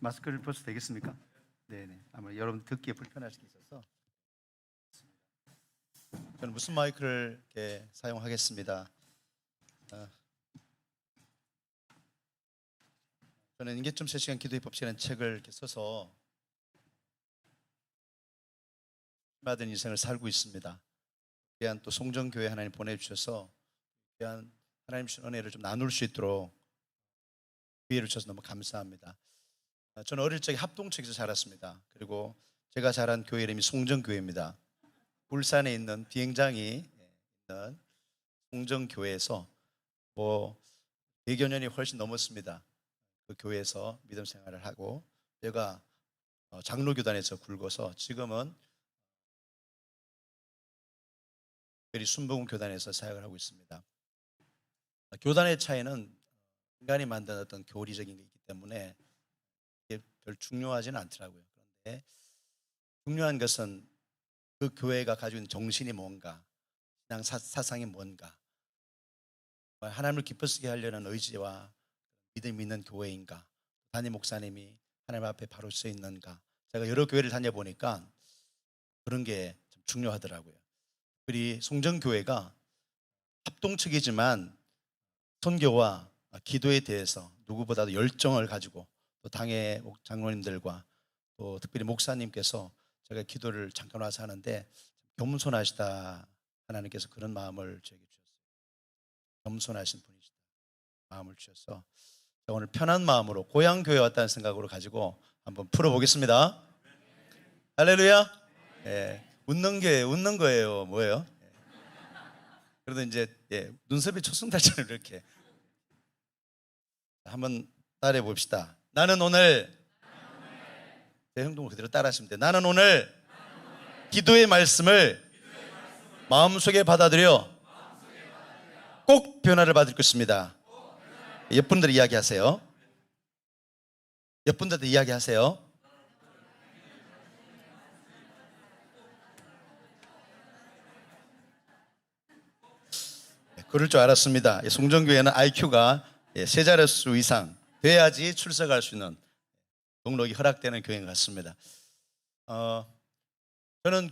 마스크를 벗어도 되겠습니까? 네네. 아마 여러분 듣기에 불편할 수 있어서 저는 무슨 마이크를 이렇게 사용하겠습니다. 저는 인계점 3시간 기도의 법칙이라는 책을 이렇게 써서 받은 인생을 살고 있습니다. 귀한 또 송정교회 하나님 보내주셔서 귀한 하나님 주신 은혜를 좀 나눌 수 있도록 기회를 주셔서 너무 감사합니다. 저는 어릴 적에 합동체에서 자랐습니다. 그리고 제가 자란 교회 이름이 송정교회입니다. 울산에 있는 비행장이 있는 송정교회에서 100여 년이 훨씬 넘었습니다. 그 교회에서 믿음 생활을 하고 제가 장로교단에서 굵어서 지금은 특별히 순복음교단에서 사역을 하고 있습니다. 교단의 차이는 인간이 만든 어떤 교리적인 게 있기 때문에 이게 별 중요하지는 않더라고요. 그런데 중요한 것은 그 교회가 가지고 있는 정신이 뭔가, 신앙 사상이 뭔가, 하나님을 기쁘시게 하려는 의지와 믿음이 있는 교회인가, 담임 목사님이 하나님 앞에 바로 서 있는가. 제가 여러 교회를 다녀보니까 그런 게 좀 중요하더라고요. 우리 송정교회가 합동측이지만 선교와 기도에 대해서 누구보다도 열정을 가지고 또 당의 장로님들과 또 특별히 목사님께서 제가 기도를 잠깐 와서 하는데 겸손하시다. 하나님께서 그런 마음을 저에게 주셨어요. 겸손하신 분이시다. 마음을 주셔서 오늘 편한 마음으로 고향교회 왔다는 생각으로 가지고 한번 풀어보겠습니다. 할렐루야. 웃는 거예요. 뭐예요? 그래도 이제 눈썹이 초승달처럼 이렇게 한번 따라해 봅시다. 나는 오늘 제 행동을 그대로 따라하시면 돼요. 나는 오늘 기도의 말씀을 마음속에 받아들여 꼭 변화를 받을 것입니다. 옆분들 이야기하세요. 옆분들도 이야기하세요. 그럴 줄 알았습니다. 송정교회는 IQ가 3자릿수 이상 돼야지 출석할 수 있는 등록이 허락되는 교회인 것 같습니다. 저는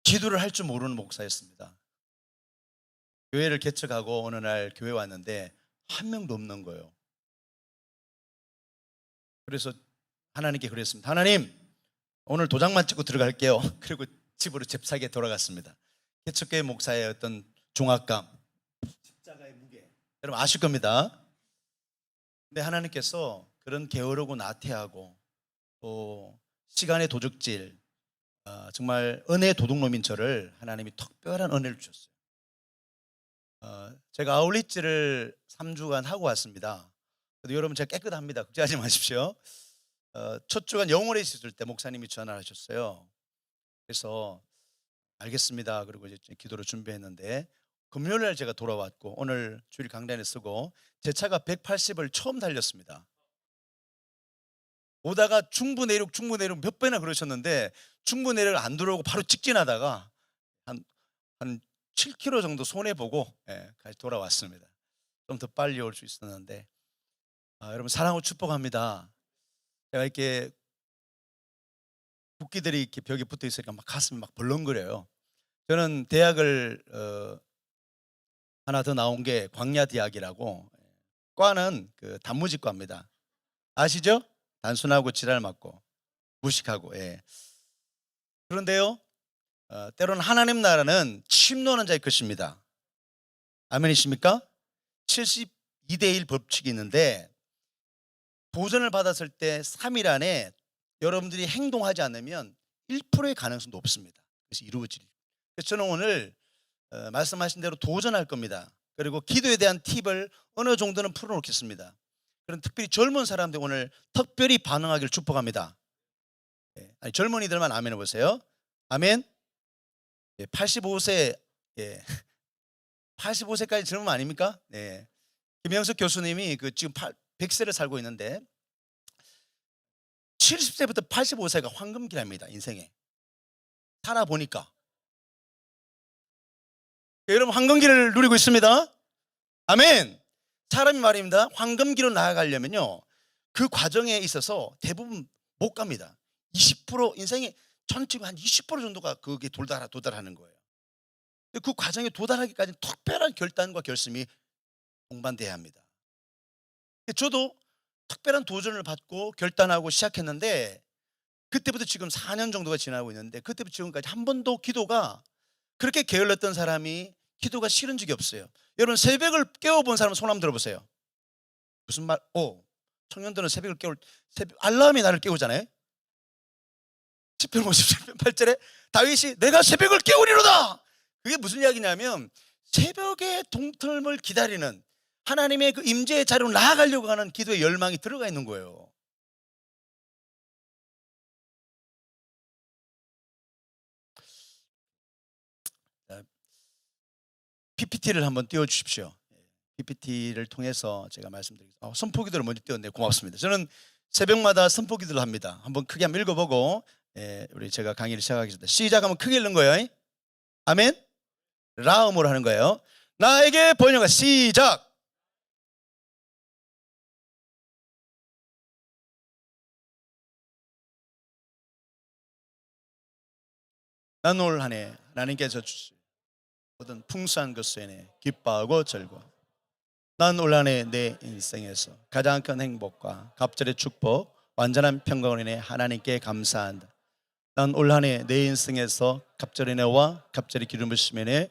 기도를 할 줄 모르는 목사였습니다. 교회를 개척하고 어느 날 교회 왔는데 한 명도 없는 거예요. 그래서 하나님께 그랬습니다. 하나님, 오늘 도장만 찍고 들어갈게요. 그리고 집으로 잽싸게 돌아갔습니다. 개척교회 목사의 어떤 중압감, 십자가의 무게, 여러분 아실 겁니다. 근데 하나님께서 그런 게으르고 나태하고 또 시간의 도적질, 정말 은혜의 도둑놈인 저를 하나님이 특별한 은혜를 주셨어요. 제가 아울리지를 3주간 하고 왔습니다. 그래도 여러분 제가 깨끗합니다. 걱정하지 마십시오. 첫 주간 영월에 있을 때 목사님이 전화를 하셨어요. 그래서 알겠습니다. 그리고 이제 기도를 준비했는데 금요일 날 제가 돌아왔고 오늘 주일 강단에 쓰고 제 차가 180을 처음 달렸습니다. 오다가 중부 내륙 몇 번이나 그러셨는데 중부 내륙을 안 들어오고 바로 직진하다가 한 7km 정도 손해보고 다시 돌아왔습니다. 좀 더 빨리 올 수 있었는데 여러분 사랑하고 축복합니다. 제가 이렇게 국기들이 이렇게 벽에 붙어 있으니까 막 가슴이 막 벌렁거려요. 저는 대학을 하나 더 나온 게 광야대학이라고, 과는 단무지과입니다. 아시죠? 단순하고 지랄 맞고 무식하고. 그런데요, 때로는 하나님 나라는 침노하는 자의 것입니다. 아멘이십니까? 72대1 법칙이 있는데 도전을 받았을 때 3일 안에 여러분들이 행동하지 않으면 1%의 가능성도 없습니다. 그래서 이루어질. 그래서 저는 오늘 말씀하신 대로 도전할 겁니다. 그리고 기도에 대한 팁을 어느 정도는 풀어놓겠습니다. 그런 특별히 젊은 사람들 오늘 특별히 반응하기를 축복합니다. 아니, 젊은이들만 아멘 해보세요. 아멘. 85세 85세까지 젊은 아닙니까? 김영석 교수님이 지금 100세를 살고 있는데 70세부터 85세가 황금기랍니다. 인생에 살아보니까. 여러분 황금기를 누리고 있습니다. 아멘. 사람이 말입니다. 황금기로 나아가려면요 그 과정에 있어서 대부분 못 갑니다. 20% 인생의 전체 한 20% 정도가 그게 도달하는 거예요. 그 과정에 도달하기까지 특별한 결단과 결심이 동반돼야 합니다. 저도 특별한 도전을 받고 결단하고 시작했는데 그때부터 지금 4년 정도가 지나고 있는데 그때부터 지금까지 한 번도 기도가 그렇게 게을렀던 사람이 기도가 싫은 적이 없어요. 여러분 새벽을 깨워본 사람 손 한번 들어보세요. 무슨 말? 청년들은 새벽을 새벽 알람이 나를 깨우잖아요. 10편 57편 8절에 다윗이 내가 새벽을 깨우리로다. 그게 무슨 이야기냐면 새벽의 동틈을 기다리는 하나님의 그 임재의 자리로 나아가려고 하는 기도의 열망이 들어가 있는 거예요. PPT를 한번 띄워주십시오. PPT를 통해서 제가 말씀드리겠습니다. 선포기도를 먼저 띄웠는데 고맙습니다. 저는 새벽마다 선포기도를 합니다. 한번 크게 한번 읽어보고 우리 제가 강의를 시작하겠습니다. 시작하면 크게 읽는 거예요. 아멘. 라음으로 하는 거예요. 나에게 번영아 시작. 난 올 한 해 하나님께서 주신 모든 풍성한 것에 인해 기뻐하고 즐거워. 난 올 한 해 내 인생에서 가장 큰 행복과 갑절의 축복, 완전한 평강을 인해 하나님께 감사한다. 난 올 한 해 내 인생에서 갑절의 은혜와 갑절의 기름 부으심에 인해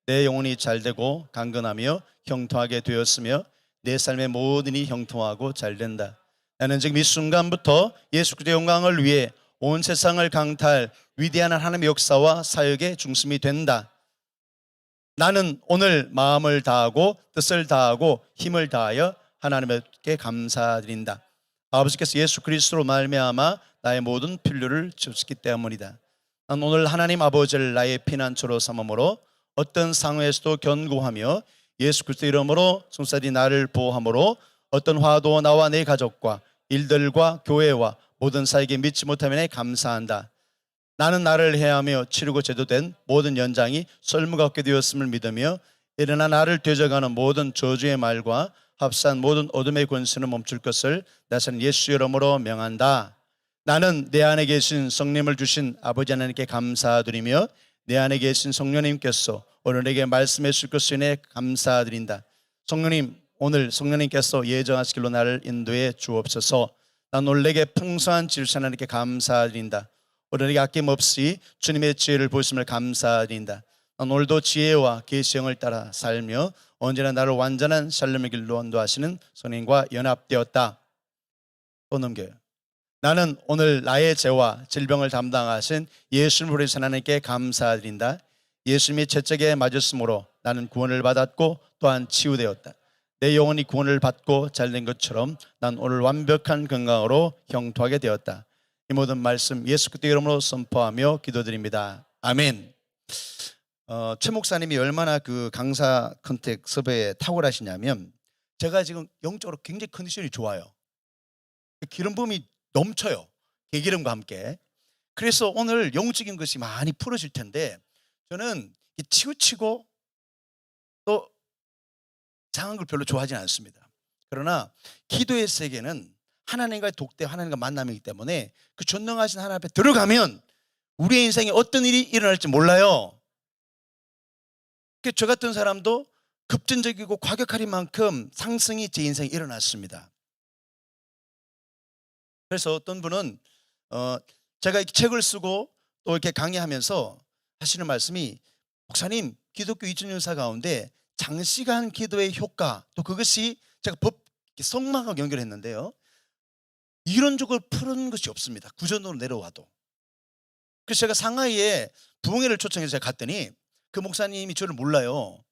내 영혼이 잘되고 강건하며 형통하게 되었으며 내 삶의 모든 일이 형통하고 잘된다. 나는 지금 이 순간부터 예수 그리스도의 영광을 위해 온 세상을 강탈 위대한 하나님의 역사와 사역의 중심이 된다. 나는 오늘 마음을 다하고 뜻을 다하고 힘을 다하여 하나님께 감사드린다. 아버지께서 예수 그리스도로 말미암아 나의 모든 필요를 채우셨기 때문이다. 난 오늘 하나님 아버지를 나의 피난처로 삼음으로 어떤 상황에서도 견고하며 예수 그리스도 이름으로 성사들이 나를 보호함으로 어떤 화도 나와 내 가족과 일들과 교회와 모든 사에게 믿지 못하면 감사한다. 나는 나를 해하며 치르고 제도된 모든 연장이 설무가 없게 되었음을 믿으며 일어나 나를 되져가는 모든 저주의 말과 합산 모든 어둠의 권세는 멈출 것을 나는 예수 이름으로 명한다. 나는 내 안에 계신 성령을 주신 아버지 하나님께 감사드리며 내 안에 계신 성령님께서 오늘 내게 말씀해 주실 것을 인해 감사드린다. 성령님, 오늘 성령님께서 예정하신 길로 나를 인도해 주옵소서. 난 오늘 내게 풍성한 질서 하나님께 감사드린다. 오늘 내게 아낌없이 주님의 지혜를 보심을 감사드린다. 난 오늘도 지혜와 계시형을 따라 살며 언제나 나를 완전한 샬롬의 길로 인도하시는 성령과 연합되었다. 또 넘겨요. 나는 오늘 나의 죄와 질병을 담당하신 예수님을 위해서 하나님께 감사드린다. 예수님이 채찍에 맞으심으로 나는 구원을 받았고 또한 치유되었다. 내 영혼이 구원을 받고 잘된 것처럼 난 오늘 완벽한 건강으로 형통하게 되었다. 이 모든 말씀 예수 그리스도 이름으로 선포하며 기도드립니다. 아멘. 최 목사님이 얼마나 그 강사 컨택 섭외에 탁월하시냐면 제가 지금 영적으로 굉장히 컨디션이 좋아요. 기름 부음이 넘쳐요. 개기름과 함께. 그래서 오늘 영적인 것이 많이 풀어질 텐데 저는 치우치고 또 장한 걸 별로 좋아하지는 않습니다. 그러나 기도의 세계는 하나님과의 독대, 하나님과 만남이기 때문에 그 전능하신 하나님 앞에 들어가면 우리의 인생에 어떤 일이 일어날지 몰라요. 저 같은 사람도 급진적이고 과격할 만큼 상승이 제 인생에 일어났습니다. 그래서 어떤 분은 제가 이 책을 쓰고 또 이렇게 강의하면서 하시는 말씀이 목사님, 기독교 2000년 역사 가운데 장시간 기도의 효과 또 그것이 제가 성막하고 연결했는데요. 이론적으로 푸는 것이 없습니다. 구전으로 내려와도. 그래서 제가 상하이에 부흥회를 초청해서 제가 갔더니 그 목사님이 저를 몰라요.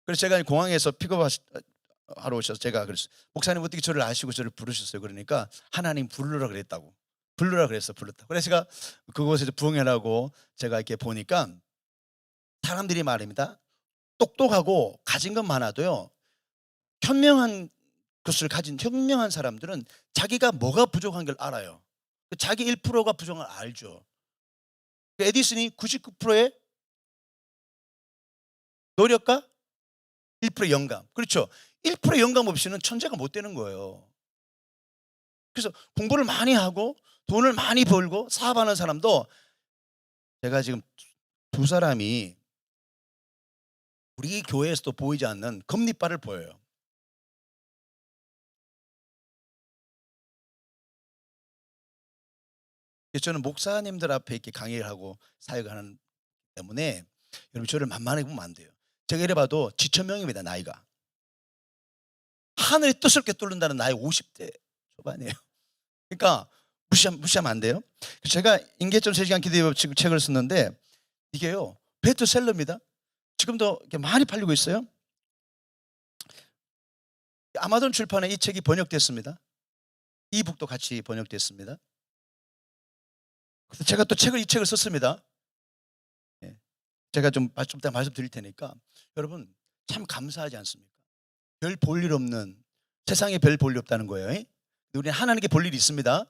그래서 제가 공항에서 픽업하러 오셔서 제가 그랬어요. 목사님 어떻게 저를 아시고 저를 부르셨어요? 그러니까 하나님 부르라 그랬다고. 부르라 그랬어. 불렀다. 그래서 제가 그곳에서 부흥회라고 제가 이렇게 보니까 사람들이 말입니다. 똑똑하고 가진 건 많아도요. 현명한 것을 가진 현명한 사람들은 자기가 뭐가 부족한 걸 알아요. 자기 1%가 부족한 걸 알죠. 에디슨이 99%의 노력과 1%의 영감. 그렇죠. 1%의 영감 없이는 천재가 못 되는 거예요. 그래서 공부를 많이 하고 돈을 많이 벌고 사업하는 사람도 제가 지금 두 사람이 우리 교회에서도 보이지 않는 금리빨을 보여요. 그래서 저는 목사님들 앞에 이렇게 강의를 하고 사역을 하는 때문에 여러분 저를 만만하게 보면 안 돼요. 제가 이래 봐도 지천명입니다. 나이가. 하늘이 뜻을 꿰뚫는다는 나이 50대 초반이에요. 그러니까 무시하면 안 돼요. 제가 인계점 3시간 기도의 법칙 책을 썼는데 이게요 베스트셀러입니다. 지금도 이렇게 많이 팔리고 있어요. 아마존 출판에 이 책이 번역됐습니다. 이북도 같이 번역됐습니다. 그래서 제가 또 이 책을 썼습니다. 제가 좀 이따 말씀드릴 테니까 여러분 참 감사하지 않습니까? 별 볼 일 없는 세상에 별 볼 일 없다는 거예요. 우리는 하나님께 볼 일이 있습니다.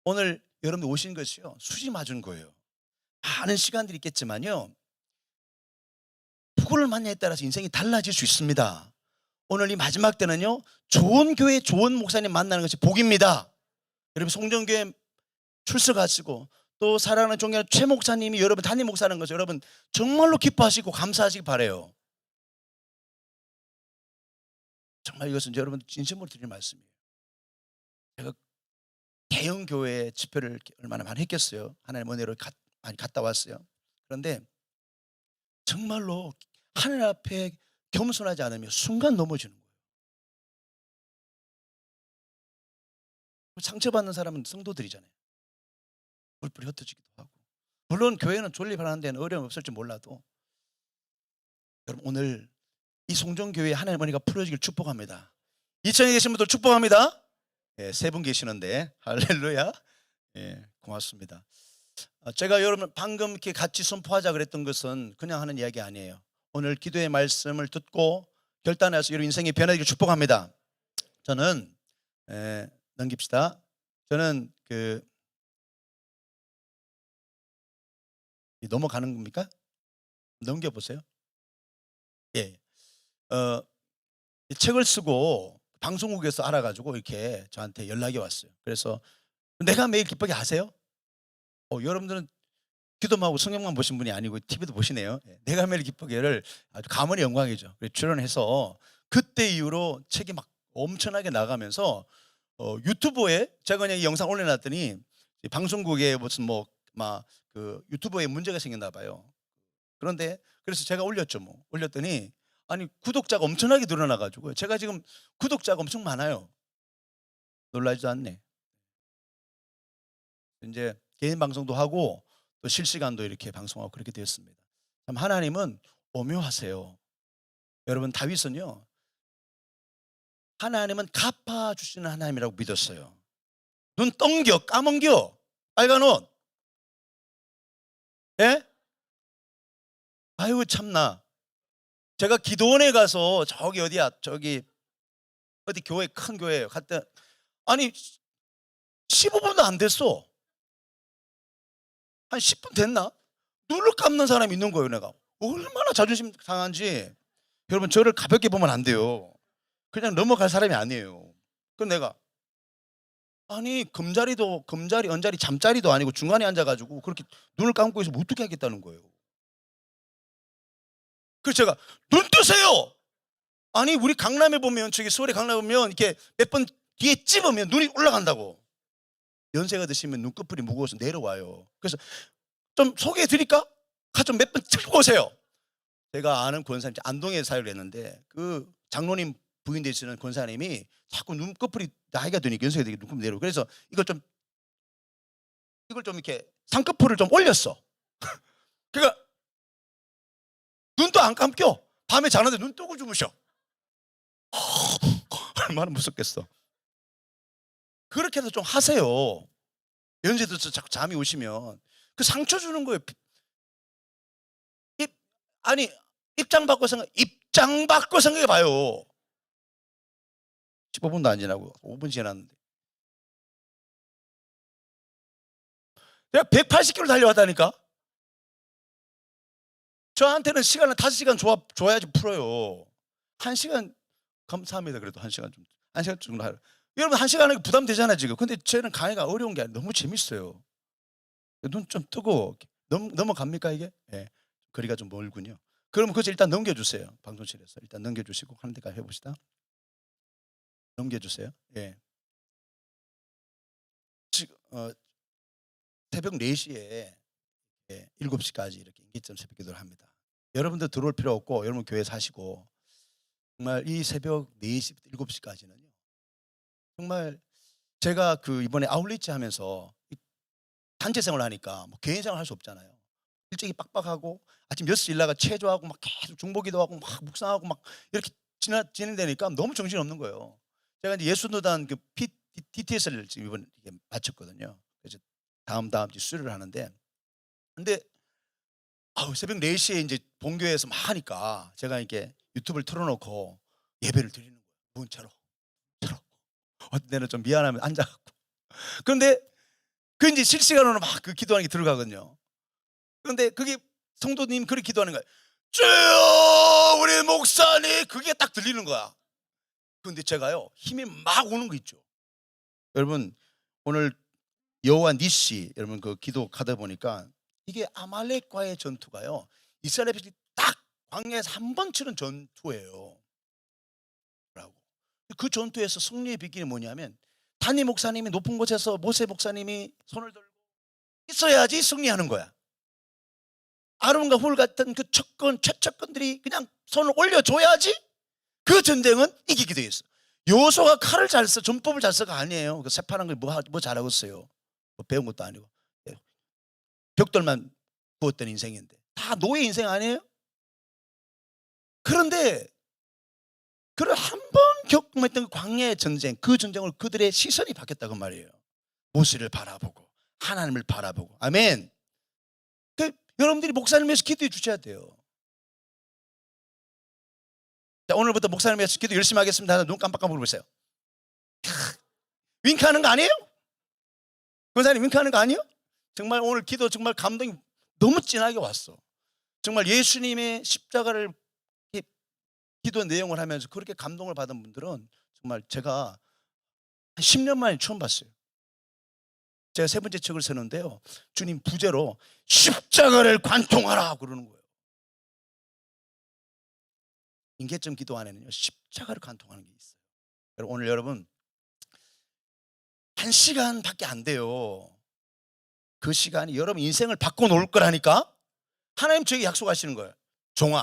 오늘 여러분들 오신 것이요 수지 맞은 거예요. 많은 시간들이 있겠지만요 누구를 만나에 따라서 인생이 달라질 수 있습니다. 오늘 이 마지막 때는요 좋은 교회 좋은 목사님 만나는 것이 복입니다. 여러분 송정교회 출석하시고 또 사랑하는 존경하는 최 목사님이 여러분 담임 목사라는 것을 여러분 정말로 기뻐하시고 감사하시기 바라요. 정말 이것은 여러분 진심으로 드릴 말씀이에요. 제가 대형 교회 집회를 얼마나 많이 했겠어요. 하나님 은혜로 많이 갔다 왔어요. 그런데 정말로 하늘 앞에 겸손하지 않으면 순간 넘어지는 거예요. 상처받는 사람은 성도들이잖아요. 뿔뿔이 흩어지기도 하고. 물론 교회는 존립하는 데는 어려움이 없을지 몰라도 여러분 오늘 이 송정교회 하나님 은혜가 풀어지길 축복합니다. 2층에 계신 분들 축복합니다. 세 분 계시는데 할렐루야. 고맙습니다. 제가 여러분 방금 이렇게 같이 선포하자 그랬던 것은 그냥 하는 이야기 아니에요. 오늘 기도의 말씀을 듣고 결단해서 여러분 인생이 변화되길 축복합니다. 저는 넘깁시다. 저는 넘어가는 겁니까? 넘겨보세요. 이 책을 쓰고 방송국에서 알아가지고 이렇게 저한테 연락이 왔어요. 그래서 내가 매일 기쁘게 하세요? 여러분들은 기도만 하고 성경만 보신 분이 아니고 TV도 보시네요. 내가 매일 기쁘게를 아주 가문의 영광이죠. 출연해서 그때 이후로 책이 막 엄청나게 나가면서 유튜브에 제가 그냥 이 영상 올려놨더니 방송국에 무슨 유튜브에 문제가 생겼나 봐요. 그런데 그래서 제가 올렸죠. 올렸더니 아니 구독자가 엄청나게 늘어나가지고 제가 지금 구독자가 엄청 많아요. 놀라지도 않네. 이제 개인 방송도 하고 또 실시간도 이렇게 방송하고 그렇게 되었습니다. 참 하나님은 오묘하세요. 여러분 다윗은요 하나님은 갚아주시는 하나님이라고 믿었어요. 눈 똥겨 까멍겨 빨간 옷. 아유 참나. 제가 기도원에 가서 어디 교회 큰 교회에 갔다 아니 15분도 안 됐어. 한 10분 됐나? 눈을 감는 사람이 있는 거예요. 내가 얼마나 자존심 상한지. 여러분 저를 가볍게 보면 안 돼요. 그냥 넘어갈 사람이 아니에요. 그럼 내가 아니 금자리 언자리 잠자리도 아니고 중간에 앉아가지고 그렇게 눈을 감고 있으면 어떻게 하겠다는 거예요. 그래서 제가 눈 뜨세요. 아니 우리 강남에 보면 서울에 강남에 보면 이렇게 몇 번 뒤에 찝으면 눈이 올라간다고. 연세가 드시면 눈꺼풀이 무거워서 내려와요. 그래서 좀 소개해 드릴까? 좀 몇 번 찍고 오세요. 제가 아는 권사님 안동에 사역을 했는데 그 장로님 부인 되시는 권사님이 자꾸 눈꺼풀이 나이가 드니까 연세가 되니까 눈꺼풀이 내려오고 그래서 이걸 좀 이렇게 쌍꺼풀을 좀 올렸어. 그러니까 눈도 안 감겨. 밤에 자는데 눈 뜨고 주무셔. 얼마나 무섭겠어. 그렇게 해서 좀 하세요. 연세 들어서 자꾸 잠이 오시면 그 상처 주는 거예요. 입장 바꿔 생각해 봐요. 15분도 안 지나고 5분 지났는데 내가 180km 달려왔다니까. 저한테는 시간을 5시간 줘야지 풀어요. 1시간 감사합니다. 그래도 1시간 정도 하려. 여러분 1시간 하는 게 부담되잖아요 지금. 근데 저는 강의가 어려운 게 아니라 너무 재밌어요. 눈 좀 뜨고 넘어갑니까 이게? 예. 거리가 좀 멀군요. 그러면 그것을 일단 넘겨주세요. 방송실에서 일단 넘겨주시고 하는 데까지 해봅시다. 넘겨주세요. 예. 지금 새벽 4시에 7시까지 이렇게 인기점 새벽 기도를 합니다. 여러분들 들어올 필요 없고 여러분 교회 사시고 정말 이 새벽 4시부터 7시까지는요. 정말 제가 이번에 아울리치 하면서 단체 생활을 하니까 뭐 개인 생활 할 수 없잖아요. 일정이 빡빡하고 아침 6시 일나가 체조하고 막 계속 중보기도 하고 막 묵상하고 막 이렇게 진행되니까 너무 정신이 없는 거예요. 제가 이제 예수노단 DTS를 지금 이번에 마쳤거든요. 그래서 다음 주 수료를 하는데 근데 새벽 4시에 이제 본교회에서 막 하니까 제가 이렇게 유튜브를 틀어놓고 예배를 드리는 거예요. 문자로. 어떤 때는 좀 미안하면 앉아갖고. 그런데 그 이제 실시간으로 막 그 기도하는 게 들어가거든요. 그런데 그게 성도님 그렇게 기도하는 거예요. 주여 우리 목사님 그게 딱 들리는 거야. 그런데 제가요 힘이 막 오는 거 있죠. 여러분 오늘 여호와 니시 여러분 그 기도 가다 보니까 이게 아말렉과의 전투가요 이스라엘 백성이 딱 광야에서 한 번 치는 전투예요. 그 전투에서 승리의 비결이 뭐냐면 다니 목사님이 높은 곳에서 모세 목사님이 손을 들고 있어야지 승리하는 거야. 아론과 훌 같은 그 최측근들이 그냥 손을 올려줘야지 그 전쟁은 이기게 돼 있어. 요소가 칼을 잘 써, 전법을 잘 써가 아니에요. 그 세파란 걸 뭐 잘하고 있어요. 뭐 배운 것도 아니고 벽돌만 구웠던 인생인데 다 노예 인생 아니에요? 그런데 그를 한 번 겪었던 광야의 전쟁, 그 전쟁을 그들의 시선이 바뀌었다고 말이에요. 모세를 바라보고 하나님을 바라보고. 아멘. 여러분들이 목사님 위해서 기도해 주셔야 돼요. 자, 오늘부터 목사님 위해서 기도 열심히 하겠습니다. 눈 깜빡깜빡 보세요. 윙크하는 거 아니에요? 권사님 윙크하는 거 아니에요? 정말 오늘 기도 정말 감동이 너무 진하게 왔어. 정말 예수님의 십자가를 기도 내용을 하면서 그렇게 감동을 받은 분들은 정말 제가 한 10년 만에 처음 봤어요. 제가 3번째 책을 쓰는데요. 주님 부제로 십자가를 관통하라 그러는 거예요. 인계점 기도 안에는요. 십자가를 관통하는 게 있어요. 오늘 여러분 1시간밖에 안 돼요. 그 시간이 여러분 인생을 바꿔놓을 거라니까. 하나님 저에게 약속하시는 거예요. 종아,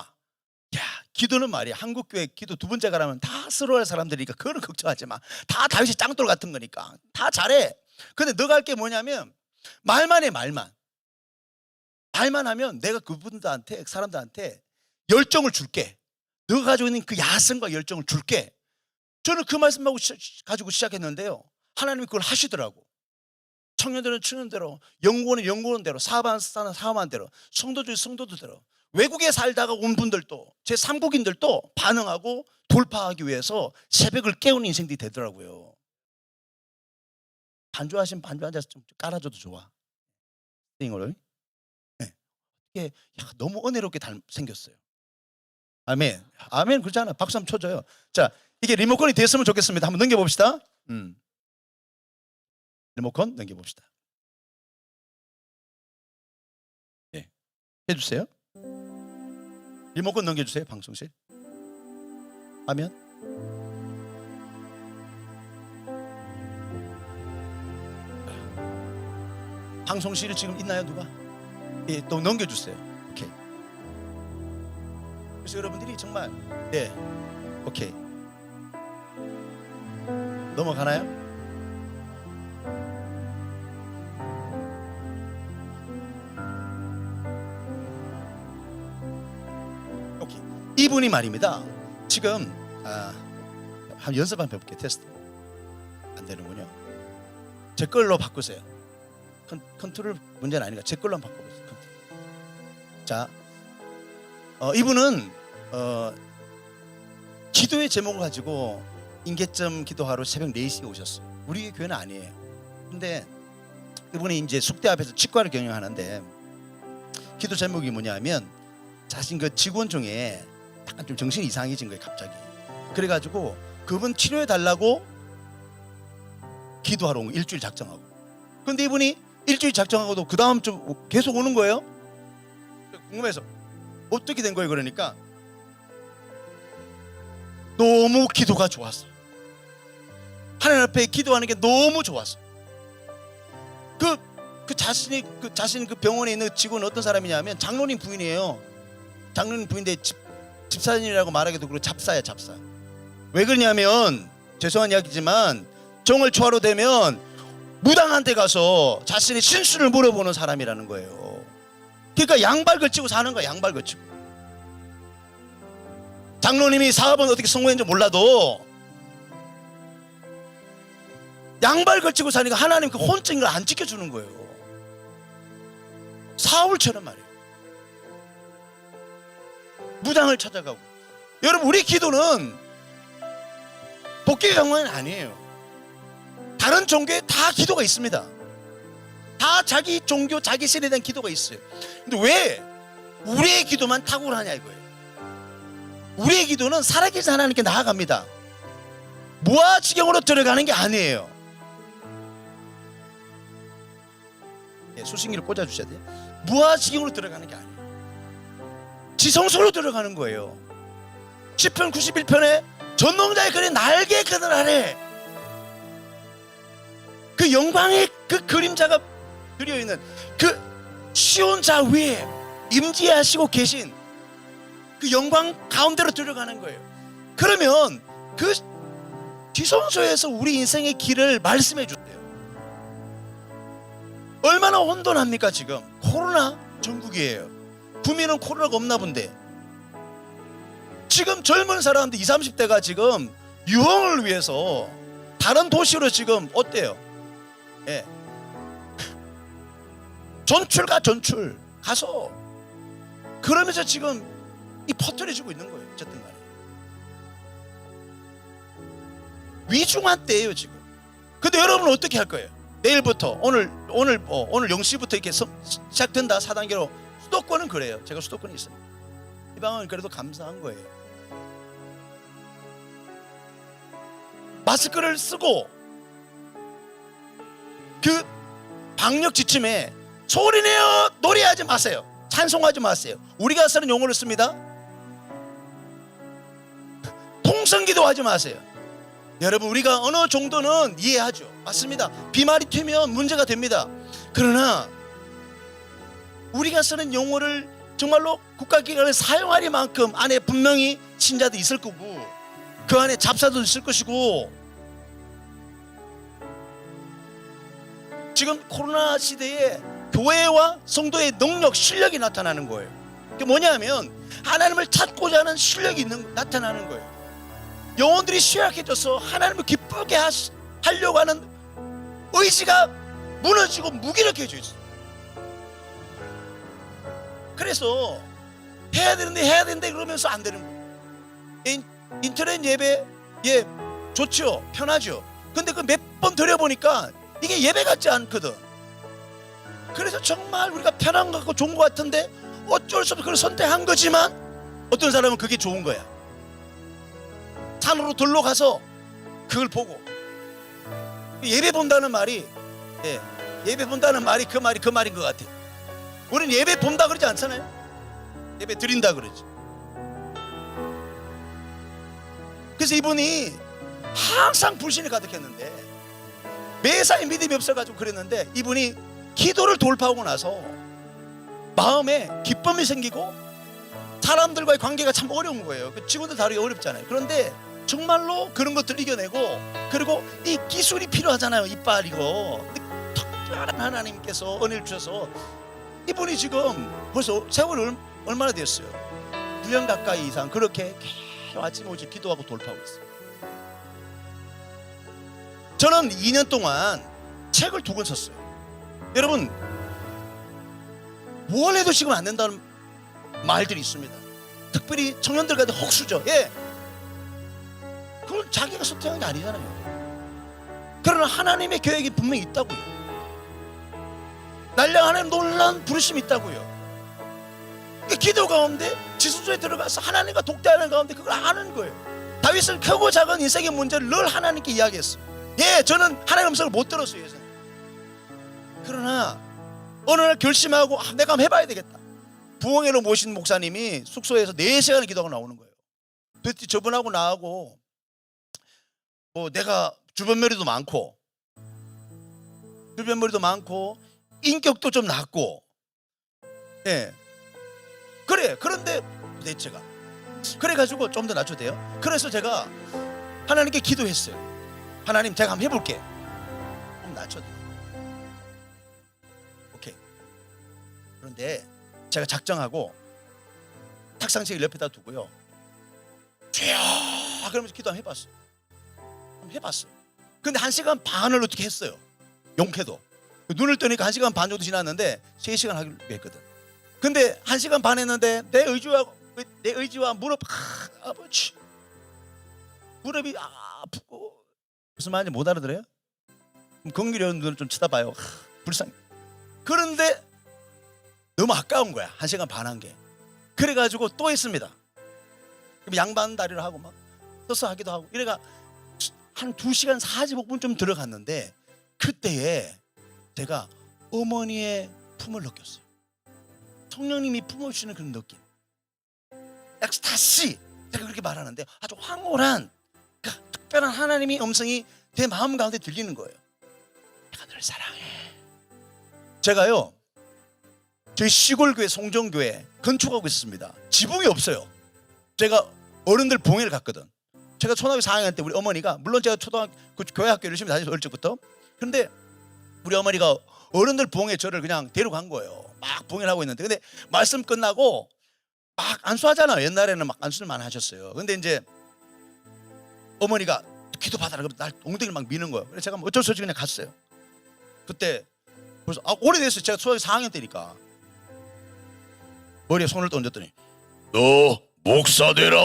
야, 기도는 말이야. 한국교회 기도 2번째 가라면 다 쓰러할 사람들이니까 그거는 걱정하지 마. 다 다윗의 짱돌 같은 거니까 다 잘해. 근데 너가 할 게 뭐냐면 말만 해. 말만 하면 내가 그분들한테 사람들한테 열정을 줄게. 너가 가지고 있는 그 야성과 열정을 줄게. 저는 그 말씀하고 가지고 시작했는데요. 하나님이 그걸 하시더라고. 청년들은 청년대로, 연구원은 연구원대로, 사업하는 사업한대로, 성도들은 성도들대로, 외국에 살다가 온 분들도 제 3국인들도 반응하고 돌파하기 위해서 새벽을 깨우는 인생들이 되더라고요. 반주하시면 반주 앉아서 좀 깔아줘도 좋아. 스팅을. 네. 이게 너무 은혜롭게 생겼어요. 아멘. 아멘. 그렇잖아. 박수 한번 쳐줘요. 자, 이게 리모컨이 됐으면 좋겠습니다. 한번 넘겨봅시다. 리모컨 넘겨봅시다. 네. 해주세요. 리모컨 넘겨주세요. 방송실. 하면 방송실 지금 있나요? 누가? 예, 또 넘겨주세요. 오케이. 그래서 여러분들이 정말 네, 오케이. 넘어가나요? 오케이. 이분이 말입니다. 지금 한 연습 한번 해볼게요. 테스트. 안 되는군요. 제 걸로 바꾸세요. 컨트롤 문제는 아니니까 제 걸로 한번 바꿔보세요. 자, 이분은 기도의 제목을 가지고 인계점 기도하러 새벽 4시에 오셨어요. 우리 교회는 아니에요. 근데 이분이 이제 숙대 앞에서 치과를 경영하는데 기도 제목이 뭐냐면 자신 그 직원 중에 약간 좀 정신이 이상해진 거예요. 갑자기. 그래가지고 그분 치료해 달라고 기도하러 온 거, 일주일 작정하고. 근데 이분이 일주일 작정하고도 그 다음 주 계속 오는 거예요. 궁금해서 어떻게 된 거예요? 그러니까 너무 기도가 좋았어. 하나님 앞에 기도하는 게 너무 좋았어. 자신이 그 병원에 있는 직원은 어떤 사람이냐면 장로님 부인이에요. 장로님 부인인데 집사님이라고 말하기도 그렇고 잡사야, 잡사. 왜 그러냐면 죄송한 이야기지만 정월 초하루 되면 무당한테 가서 자신의 신수를 물어보는 사람이라는 거예요. 그러니까 양발 걸치고 사는 거야. 양발 걸치고. 장로님이 사업은 어떻게 성공했는지 몰라도 양발 걸치고 사니까 하나님 그 혼증을 안 지켜주는 거예요. 사울처럼 말이에요. 무당을 찾아가고. 여러분, 우리 기도는 복귀 경우는 아니에요. 다른 종교에 다 기도가 있습니다. 다 자기 종교, 자기 신에 대한 기도가 있어요. 근데 왜 우리의 기도만 탁월하냐 이거예요. 우리의 기도는 살아계신 하나님께 나아갑니다. 무아지경으로 들어가는 게 아니에요. 수신기를 꽂아주셔야 돼요. 무아지경으로 들어가는 게 아니에요. 지성소로 들어가는 거예요. 시편 91편에 전능자의 그의 날개 그늘 아래 그 영광의 그 그림자가 그려있는 그 시온자 위에 임재하시고 계신 그 영광 가운데로 들어가는 거예요. 그러면 그 지성소에서 우리 인생의 길을 말씀해 주세요. 얼마나 혼돈합니까? 지금 코로나 전국이에요. 구미는 코로나가 없나 본데 지금 젊은 사람들 20, 30대가 지금 유흥을 위해서 다른 도시로 지금 어때요? 예. 전출 가서 그러면서 지금 이 퍼뜨려지고 있는 거예요. 어쨌든 간에 위중한 때예요 지금. 근데 여러분은 어떻게 할 거예요? 내일부터 오늘 0시부터 이렇게 시작된다. 4단계로 수도권은 그래요. 제가 수도권에 있습니다. 이 방은 그래도 감사한 거예요. 마스크를 쓰고 그 방역 지침에 소리내어 노래하지 마세요. 찬송하지 마세요. 우리가 쓰는 용어를 씁니다. 통성기도 하지 마세요. 여러분, 우리가 어느 정도는 이해하죠. 맞습니다. 비말이 튀면 문제가 됩니다. 그러나 우리가 쓰는 용어를 정말로 국가기관을 사용하리만큼 안에 분명히 신자도 있을 거고 그 안에 잡사도 있을 것이고 지금 코로나 시대에 교회와 성도의 능력, 실력이 나타나는 거예요. 그게 뭐냐면 하나님을 찾고자 하는 실력이 나타나는 거예요. 영혼들이 쇠약해져서 하나님을 기쁘게 하려고 하는 의지가 무너지고 무기력해져 있어요. 그래서 해야 되는데 그러면서 안 되는 거예요. 인터넷 예배 좋죠, 편하죠. 근데 그 몇 번 드려보니까 이게 예배 같지 않거든. 그래서 정말 우리가 편한 것 같고 좋은 것 같은데 어쩔 수 없이 그걸 선택한 거지만 어떤 사람은 그게 좋은 거야. 산으로 들러 가서 그걸 보고 예배 본다는 말이 예배 본다는 말이 그 말인 것 같아요. 우리는 예배 본다 그러지 않잖아요. 예배 드린다 그러지. 그래서 이분이 항상 불신이 가득했는데 매사에 믿음이 없어가지고 그랬는데 이분이 기도를 돌파하고 나서 마음에 기쁨이 생기고 사람들과의 관계가 참 어려운 거예요. 직원들 다루기 어렵잖아요. 그런데 정말로 그런 것들을 이겨내고 그리고 이 기술이 필요하잖아요. 이빨 이거 특별한 하나님께서 은혜를 주셔서 이분이 지금 벌써 세월이 얼마나 됐어요? 1년 가까이 이상 그렇게 계속 아침 오직 기도하고 돌파하고 있어요. 저는 2년 동안 책을 2권 썼어요. 여러분, 뭘 해도 지금 안 된다는 말들이 있습니다. 특별히 청년들과도 혹수죠. 그건 자기가 선택한 게 아니잖아요. 그러나 하나님의 계획이 분명히 있다고요. 날려 하나님 놀라운 부르심이 있다고요. 기도 가운데 지수조에 들어가서 하나님과 독대하는 가운데 그걸 아는 거예요. 다윗은 크고 작은 인생의 문제를 늘 하나님께 이야기했어요. 예, 저는 하나님의 음성을 못 들었어요. 예전에. 그러나 어느 날 결심하고 내가 한번 해봐야 되겠다. 부흥회로 모신 목사님이 숙소에서 4시간을 기도하고 나오는 거예요. 도대체 저분하고 나하고 뭐 내가 주변머리도 많고 인격도 좀 낮고, 예, 그래. 그런데 대체가 그래가지고 좀 더 낮춰도 돼요. 그래서 제가 하나님께 기도했어요. 하나님, 제가 한번 해볼게. 좀 낮춰도 돼요. 오케이. 그런데 제가 작정하고 탁상책을 옆에다 두고요, 주여 그러면서 기도 한번 해봤어요. 근데 1시간 반을 어떻게 했어요. 용케도 눈을 뜨니까 1시간 반 정도 지났는데 3시간 하기로 했거든. 근데 1시간 반 했는데 내 의지와 아버지 무릎이 아프고, 무슨 말인지 못 알아들어요? 긍휼한 눈을 좀 쳐다봐요. 불쌍해. 그런데 너무 아까운 거야. 1시간 반 한 게. 그래가지고 또 했습니다. 그럼 양반 다리를 하고 막 서서 하기도 하고 이래가 한 2시간 45분 좀 들어갔는데, 그때에 제가 어머니의 품을 느꼈어요. 성령님이 품어주시는 그런 느낌, 엑스타시, 제가 그렇게 말하는데 아주 황홀한, 그러니까 특별한 하나님의 음성이 제 마음 가운데 들리는 거예요. 내가 너를 사랑해. 제가요, 저희 시골교회 송정교회 건축하고 있습니다. 지붕이 없어요. 제가 어른들 봉회를 갔거든. 제가 초등학교 4학년 때 우리 어머니가, 물론 제가 초등학교 교회 학교 열심히 다녔어요, 어릴 적부터. 근데 우리 어머니가 어른들 봉회 저를 그냥 데려간 거예요. 막 봉회를 하고 있는데, 근데 말씀 끝나고 막 안수하잖아요. 옛날에는 막 안수를 많이 하셨어요. 근데 이제 어머니가 기도 받아라, 그러면 날 엉덩이를 막 미는 거예요. 그래서 제가 어쩔 수 없이 그냥 갔어요. 그때 벌써 오래됐어요. 제가 초등학교 4학년 때니까. 머리에 손을 던졌더니 너 목사 되라,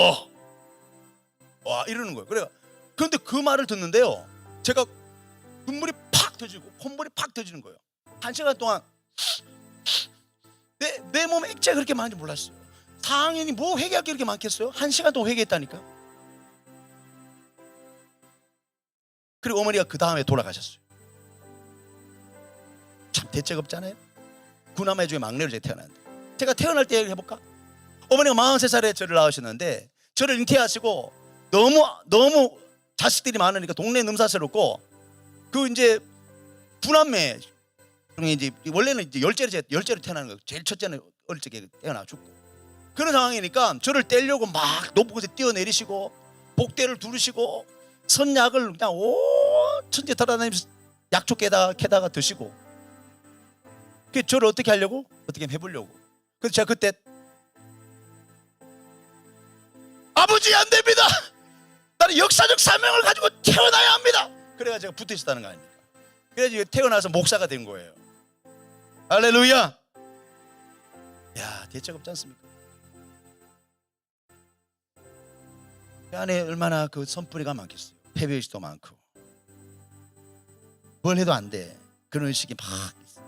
와 이러는 거예요. 그래요. 그런데 그 말을 듣는데요, 제가 눈물이 팍 터지고 콧물이 팍 터지는 거예요. 1시간 동안 내 몸에 액체가 그렇게 많은지 몰랐어요. 4학년이 뭐 회개할 게 그렇게 많겠어요? 1시간 동안 회개했다니까. 그리고 어머니가 그 다음에 돌아가셨어요. 참 대책 없잖아요. 구남매 중에 막내로 제가 태어났는데, 제가 태어날 때 얘기를 해볼까? 어머니가 43살에 저를 낳으셨는데, 저를 잉태하시고 너무 자식들이 많으니까 동네 넘사스럽고, 그 이제 구남매 중에 이제 원래는 이제 열째로 태어나는 거예요. 제일 첫째는 어릴 적에 태어나 죽고, 그런 상황이니까 저를 떼려고 막 높은 곳에 뛰어내리시고 복대를 두르시고 선약을 그냥 온 천지 돌아다니면서 약초 캐다가 드시고, 그 저를 어떻게 하려고? 어떻게 해보려고. 그래서 제가 그때 아버지 안 됩니다. 나는 역사적 사명을 가지고 태어나야 합니다. 그래가 제가 붙어 있었다는 거 아닙니까? 그래서 태어나서 목사가 된 거예요. 할렐루야. 야, 대책 없지 않습니까? 그 안에 얼마나 그 선뿌리가 많겠어요. 패배의식도 많고 뭘 해도 안 돼, 그런 의식이 막 있어요.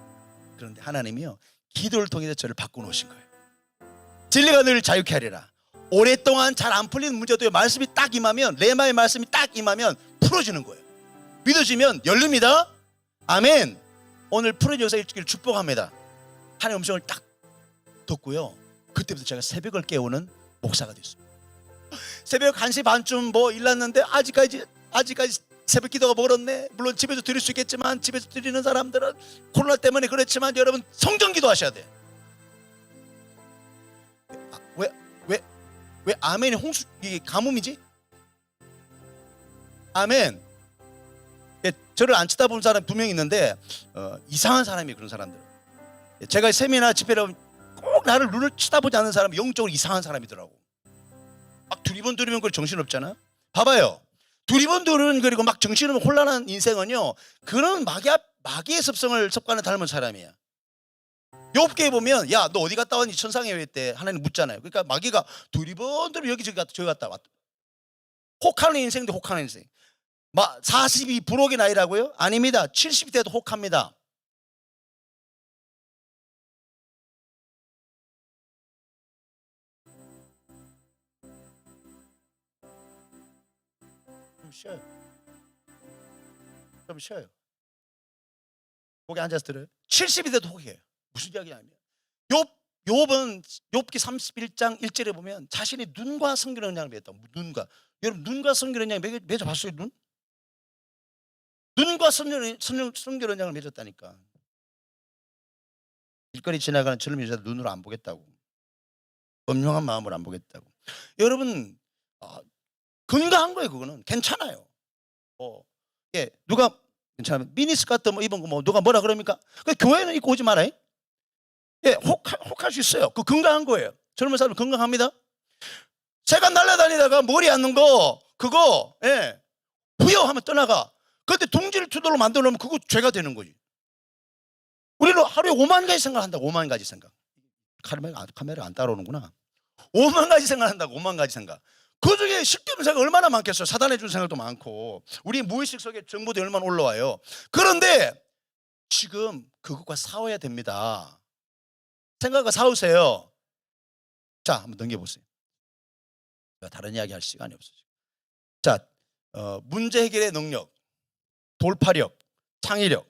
그런데 하나님이요, 기도를 통해서 저를 바꿔놓으신 거예요. 진리가 너를 자유케 하리라. 오랫동안 잘 안 풀리는 문제도 말씀이 딱 임하면, 레마의 말씀이 딱 임하면 풀어지는 거예요. 믿어지면 열립니다. 아멘. 오늘 풀어진 역사 일주기를 축복합니다. 하나님의 음성을 딱 듣고요, 그때부터 제가 새벽을 깨우는 목사가 됐습니다. 새벽 1시 반쯤 뭐 일났는데 아직까지 새벽 기도가 멀었네. 물론 집에서 드릴 수 있겠지만, 집에서 드리는 사람들은 코로나 때문에 그렇지만 여러분 성전 기도하셔야 돼. 왜 아멘이 이게 가뭄이지? 아멘. 저를 안 쳐다보는 사람 2명 있는데 이상한 사람이, 그런 사람들. 제가 세미나 집회를 꼭 나를 눈을 쳐다보지 않는 사람이 영적으로 이상한 사람이더라고. 막 두리번 그 정신없잖아. 봐봐요. 두리번 그리고 막 정신없는 혼란한 인생은요, 그런 마귀의 습관을 닮은 사람이야. 욥기에 보면 야, 너 어디 갔다 왔니? 천상의 회 때 하나님 묻잖아요. 그러니까 마귀가 두리번 여기저기 갔다 왔다. 혹하는 인생인데 혹하는 인생. 42 불혹의 나이라고요? 아닙니다. 70대도 혹합니다. 좀 쉬어요. 좀 쉬어요. 거기 앉아서 들어요. 70이 돼도 혹해요. 무슨 이야기냐면 욥은 욥기 31장 1절에 보면 자신이 눈과 성결한 양을 맺었다. 눈과, 여러분 눈과 성결한 양 맺어봤어요? 눈과 성결한 양을 맺었다니까. 길거리 지나가는 젊은 여자들 눈으로 안 보겠다고, 엄룡한 마음으로 안 보겠다고. 여러분 건강한 거예요. 그거는 괜찮아요. 예, 누가 괜찮으면 미니스커트 뭐 입은 거 뭐 누가 뭐라 그럽니까? 그 교회는 입고 오지 말아요. 예, 혹할 수 있어요. 그 건강한 거예요. 젊은 사람 건강합니다. 새가 날아다니다가 머리 앉는 거 그거 예, 부여하면 떠나가. 그런데 둥지를 투도로 만들어 놓으면 그거 죄가 되는 거지. 우리는 하루에 5만 가지 생각한다. 5만 가지 생각. 카메라 안 따라오는구나. 5만 가지 생각한다고. 5만 가지 생각. 그중에 쓸데없는 생각 얼마나 많겠어요. 사단해 준 생각도 많고 우리 무의식 속에 정보들이 얼마나 올라와요. 그런데 지금 그것과 싸워야 됩니다. 생각과 싸우세요. 자, 한번 넘겨보세요. 다른 이야기 할 시간이 없어요. 자, 문제 해결의 능력, 돌파력, 창의력,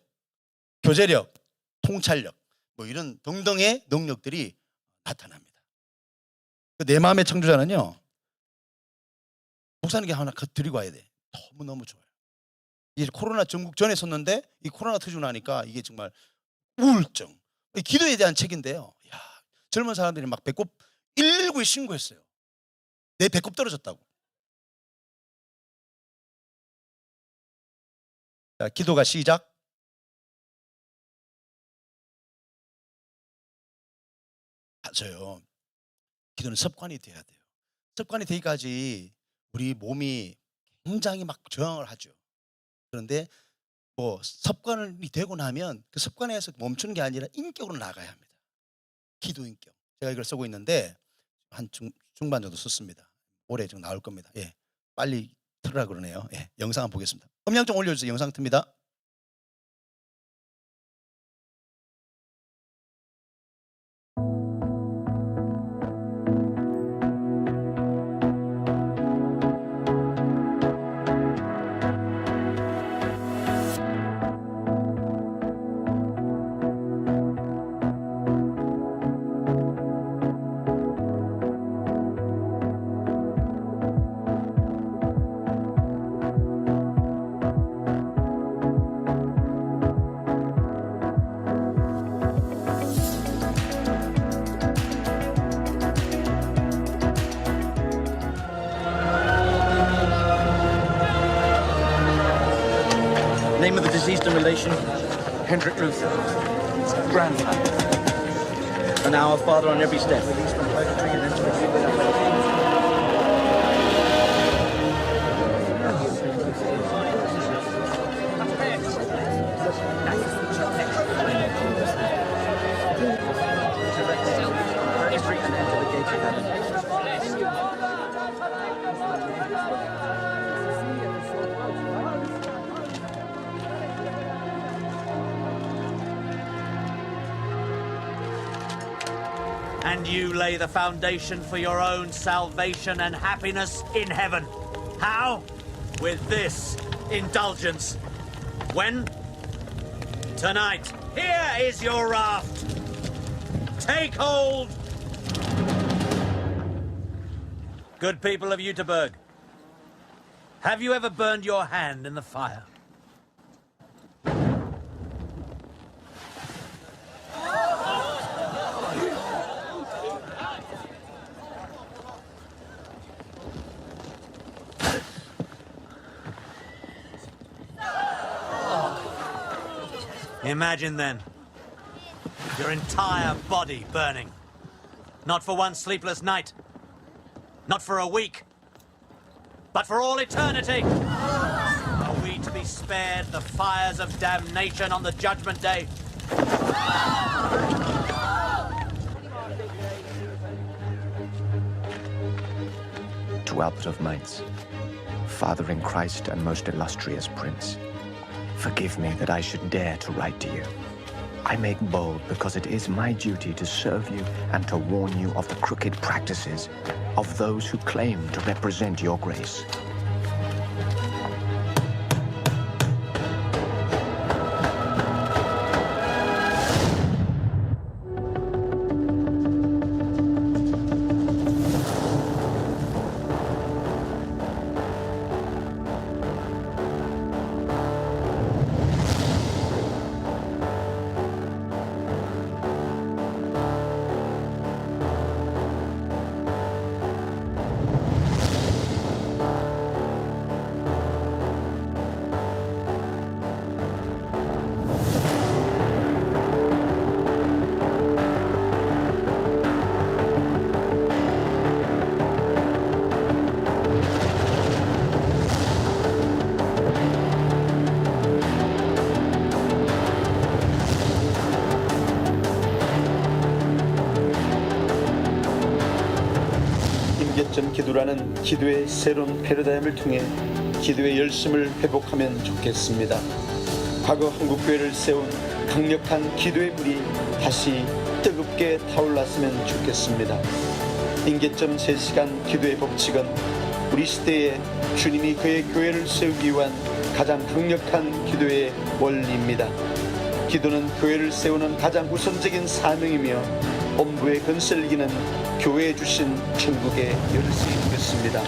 교제력, 통찰력 뭐 이런 등등의 능력들이 나타납니다. 내 마음의 창조자는요, 목사님께 하나 드리고 와야 돼. 너무너무 좋아요. 이제 코로나 전국 전에 섰는데 이 코로나 터지고 나니까 이게 정말 우울증, 기도에 대한 책인데요. 야, 젊은 사람들이 막 배꼽 119에 신고했어요. 내 배꼽 떨어졌다고. 자, 기도가 시작. 맞아요. 기도는 습관이 돼야 돼요. 습관이 되기까지 우리 몸이 굉장히 막 저항을 하죠. 그런데 뭐 습관이 되고 나면 그 습관에서 멈추는 게 아니라 인격으로 나가야 합니다. 기도 인격. 제가 이걸 쓰고 있는데 한 중반 정도 썼습니다. 올해 좀 나올 겁니다. 예, 빨리 틀으라 그러네요. 예, 영상 한번 보겠습니다. 음량 좀 올려주세요. 영상 틉니다. Name of the deceased and relation? Hendrik Luther. Grandfather. An Our Father on every step. Released from purgatory and into the And you lay the foundation for your own salvation and happiness in heaven. How? With this indulgence. When? Tonight. Here is your raft. Take hold. Good people of Jüterbog, have you ever burned your hand in the fire? Imagine then, your entire body burning. Not for one sleepless night, not for a week, but for all eternity. Are we to be spared the fires of damnation on the judgment day? To Albert of Mainz, Father in Christ and most illustrious Prince, forgive me that I should dare to write to you. I make bold because it is my duty to serve you and to warn you of the crooked practices of those who claim to represent your grace. 인계점 기도라는 기도의 새로운 패러다임을 통해 기도의 열심을 회복하면 좋겠습니다. 과거 한국교회를 세운 강력한 기도의 불이 다시 뜨겁게 타올랐으면 좋겠습니다. 인계점 3시간 기도의 법칙은 우리 시대에 주님이 그의 교회를 세우기 위한 가장 강력한 기도의 원리입니다. 기도는 교회를 세우는 가장 우선적인 사명이며 본부의 건설기는 교회에 주신 천국의 열쇠이겠습니다.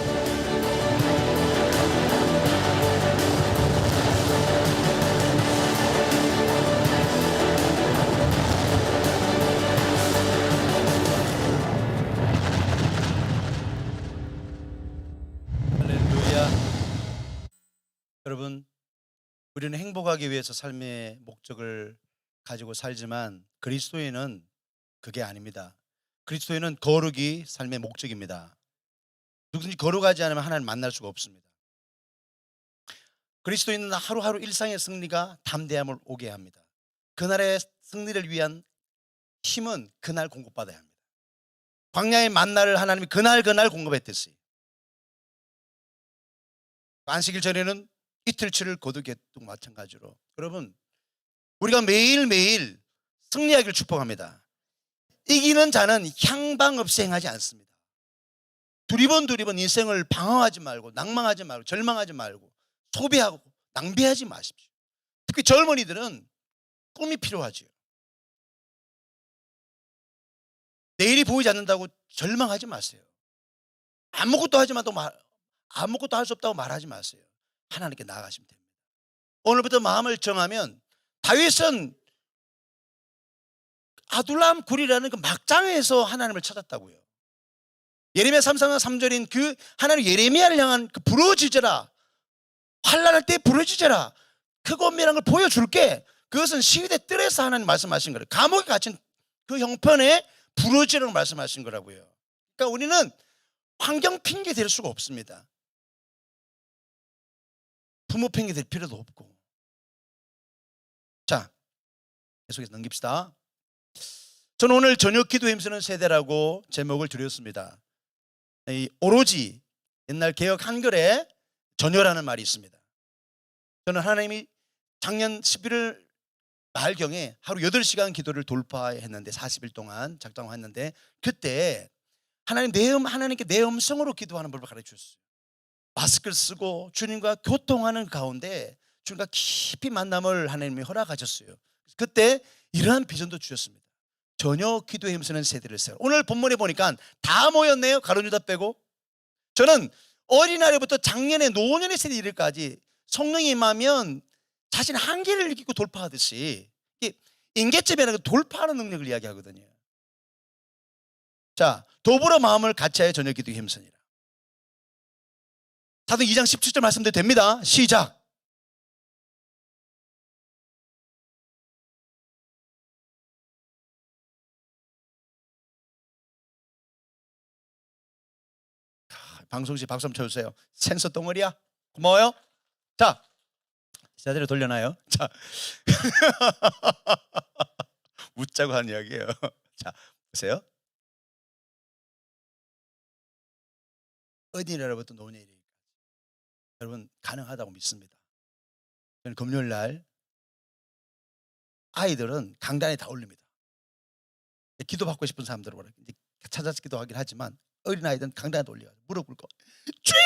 할렐루야. 여러분, 우리는 행복하기 위해서 삶의 목적을 가지고 살지만 그리스도인은 그게 아닙니다. 그리스도인은 거룩이 삶의 목적입니다. 누구든지 거룩하지 않으면 하나님을 만날 수가 없습니다. 그리스도인은 하루하루 일상의 승리가 담대함을 오게 합니다. 그날의 승리를 위한 힘은 그날 공급받아야 합니다. 광야의 만나를 하나님이 그날 공급했듯이 안식일 전에는 이틀치를 거두겠도 마찬가지로 여러분, 우리가 매일매일 승리하기를 축복합니다. 이기는 자는 향방 없이 행하지 않습니다. 두리번 인생을 방황하지 말고 낭망하지 말고 절망하지 말고 소비하고 낭비하지 마십시오. 특히 젊은이들은 꿈이 필요하지요. 내일이 보이지 않는다고 절망하지 마세요. 아무것도 할 수 없다고 말하지 마세요. 하나님께 나아가시면 됩니다. 오늘부터 마음을 정하면 다윗은 아둘람 굴이라는 그 막장에서 하나님을 찾았다고요. 예레미야 3장 3절인 그 하나님 예레미야를 향한 그 부르짖어라, 환난할 때 부르짖어라, 크고 엄밀한 걸 보여줄게. 그것은 시위대 뜰에서 하나님 말씀하신 거예요. 감옥에 갇힌 그 형편에 부르짖으라고 말씀하신 거라고요. 그러니까 우리는 환경 핑계 댈 수가 없습니다. 부모 핑계 댈 필요도 없고. 자, 계속해서 넘깁시다. 저는 오늘 저녁 기도 힘쓰는 세대라고 제목을 드렸습니다. 오로지 옛날 개역 한글에 전혀라는 말이 있습니다. 저는 하나님이 작년 11월 말경에 하루 8시간 기도를 돌파했는데 40일 동안 작정했는데 그때 하나님께 내 음성으로 기도하는 법을 가르쳐 주셨어요. 마스크를 쓰고 주님과 교통하는 가운데 주님과 깊이 만남을 하나님이 허락하셨어요. 그때 이러한 비전도 주셨습니다. 저녁 기도에 힘쓰는 세대를 세워. 오늘 본문에 보니까 다 모였네요. 가룟 유다 빼고. 저는 어린아이부터 작년에 노년의 세대 이르기까지 성령이 임하면 자신 한계를 느끼고 돌파하듯이 인계점이라는 돌파하는 능력을 이야기하거든요. 자, 더불어 마음을 같이하여 저녁 기도에 힘쓰니라. 사도행 2장 17절 말씀드려도 됩니다. 시작. 방송실 박수 한번 쳐주세요. 센서 덩어리야. 고마워요. 자, 자리로 돌려놔요. 자, 웃자고 하는 이야기예요. 자, 보세요. 어린이날부터 노년이까지 여러분 가능하다고 믿습니다. 저는 금요일 날 아이들은 강단에 다 올립니다. 기도 받고 싶은 사람들은 이제 찾아서 기도하긴 하지만 어린아이들은 강단에 올려 무릎 꿇고 주여!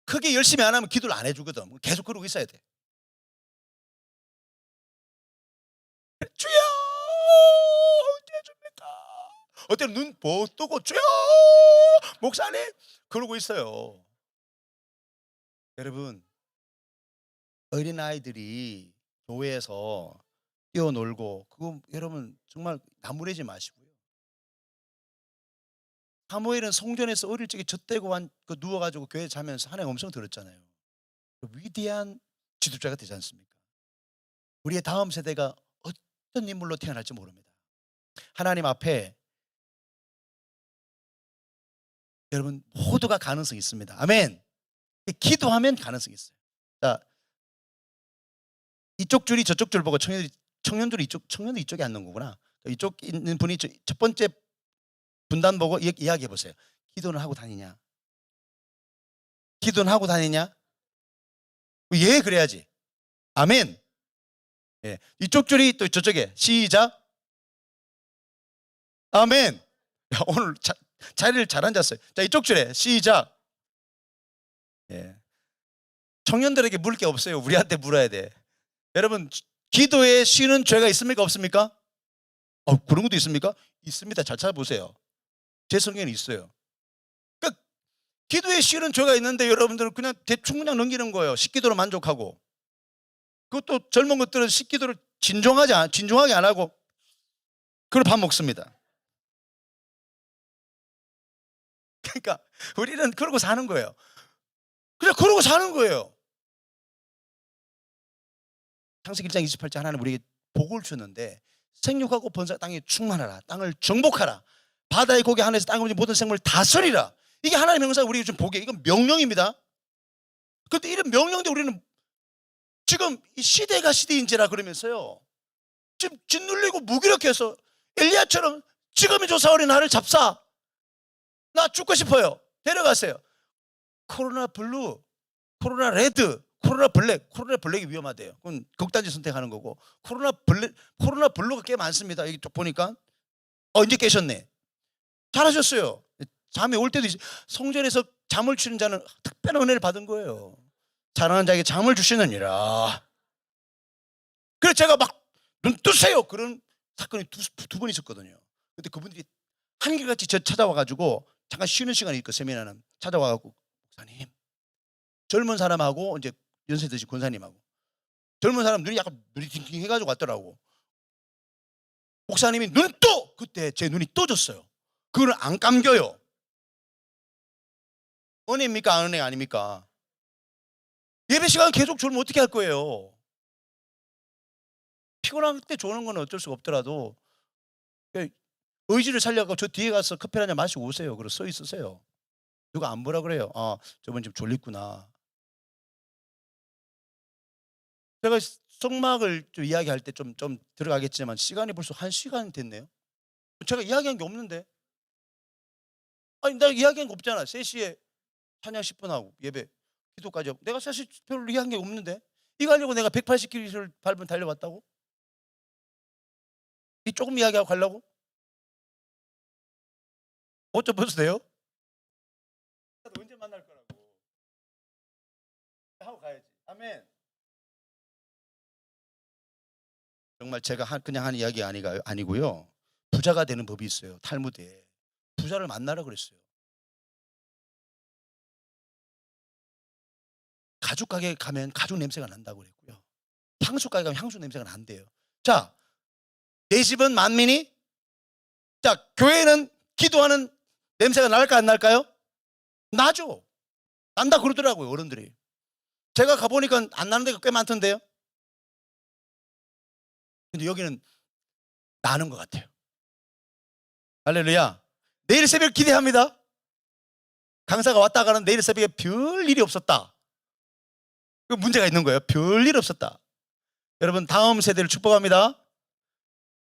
크게 열심히 안 하면 기도를 안 해주거든. 계속 그러고 있어야 돼. 주여! 언제 줍니까? 어때는 눈 보 뜨고 주여! 목사님! 그러고 있어요. 여러분, 어린아이들이 교회에서 뛰어놀고 그거 여러분 정말 나무래지 마시고요. 사무엘은 성전에서 어릴 적에 젖대고 누워가지고 교회 자면서 하나님 음성 들었잖아요. 위대한 지도자가 되지 않습니까? 우리의 다음 세대가 어떤 인물로 태어날지 모릅니다. 하나님 앞에 여러분 모두가 가능성이 있습니다. 아멘. 기도하면 가능성이 있어요. 자, 이쪽 줄이 저쪽 줄 보고 청년들이 이쪽에 앉는 거구나. 이쪽 있는 분이 첫 번째 분단 보고 이야기해 보세요. 기도는 하고 다니냐? 기도는 하고 다니냐? 예, 그래야지. 아멘. 예. 이쪽 줄이 또 저쪽에 시작. 아멘. 야, 오늘 자리를 잘 앉았어요. 자, 이쪽 줄에 시작. 예. 청년들에게 물을 게 없어요. 우리한테 물어야 돼. 여러분, 기도에 쉬는 죄가 있습니까? 없습니까? 그런 것도 있습니까? 있습니다. 잘 찾아보세요. 제 성경에 있어요. 그러니까 기도에 쉬는 죄가 있는데 여러분들은 그냥 대충 그냥 넘기는 거예요. 식기도로 만족하고. 그것도 젊은 것들은 식기도를 진중하게 안 하고 그걸 밥 먹습니다. 그러니까 우리는 그러고 사는 거예요. 그냥 그러고 사는 거예요. 창세기 1장 28절 하나님 우리에게 복을 주는데 생육하고 번성하라 땅에 충만하라 땅을 정복하라 바다의 고기 하늘에서 땅에 움직이는 모든 생물을 다스리라. 이게 하나님의 명사가 우리에게 준 복이에요. 이건 명령입니다. 그런데 이런 명령인데 우리는 지금 이 시대가 시대인지라 그러면서요 지금 짓눌리고 무기력해서 엘리야처럼 지금이 조사오리 나를 잡사 나 죽고 싶어요. 데려가세요. 코로나 블루, 코로나 레드, 코로나 블랙이 위험하대요. 그건 극단지 선택하는 거고 코로나 블루가 꽤 많습니다. 여기 쪽 보니까 이제 깨셨네. 잘하셨어요. 잠이 올 때도 성전에서 잠을 추는 자는 특별한 은혜를 받은 거예요. 잘하는 자에게 잠을 주시느니라. 그래서 제가 막 눈 뜨세요 그런 사건이 두 번 있었거든요. 근데 그분들이 한결같이 저 찾아와가지고 잠깐 쉬는 시간이 있고 세미나는 찾아와가지고 목사님 젊은 사람하고 이제 연세 드신 권사님하고 젊은 사람 눈이 팅팅해가지고 왔더라고. 목사님이 눈 떠! 그때 제 눈이 떠졌어요. 그걸 안 감겨요. 은혜입니까? 안 은혜 아닙니까? 예배 시간 계속 졸면 어떻게 할 거예요? 피곤할 때 조는 건 어쩔 수가 없더라도 의지를 살려고 저 뒤에 가서 커피 한 잔 마시고 오세요. 그리고 서 있으세요. 누가 안 보라 그래요. 저분 지금 졸립구나. 제가 성막을 좀 이야기할 때 좀 들어가겠지만 시간이 벌써 1시간 됐네요. 제가 이야기한 게 없는데. 아니 내가 이야기한 게 없잖아. 3시에 찬양 10분 하고 예배 기도까지 하고 내가 사실 별로 이야기한 게 없는데 이거 하려고 내가 180km를 밟은 달려왔다고? 이 조금 이야기하고 가려고? 어쩌 벌써 돼요? 언제 만날 거라고 하고 가야지. 아멘. 정말 제가 그냥 한 이야기 아니고요. 부자가 되는 법이 있어요. 탈무드에 부자를 만나라 그랬어요. 가죽 가게에 가면 가죽 냄새가 난다고 그랬고요. 향수 가게 가면 향수 냄새가 난대요. 자, 내 집은 만민이 자 교회는 기도하는 냄새가 날까 안 날까요? 나죠. 난다 그러더라고요 어른들이. 제가 가보니까 안 나는 데가 꽤 많던데요. 근데 여기는 나는 것 같아요. 할렐루야. 내일 새벽 기대합니다. 강사가 왔다 가는 내일 새벽에 별 일이 없었다. 그 문제가 있는 거예요. 별 일 없었다. 여러분 다음 세대를 축복합니다.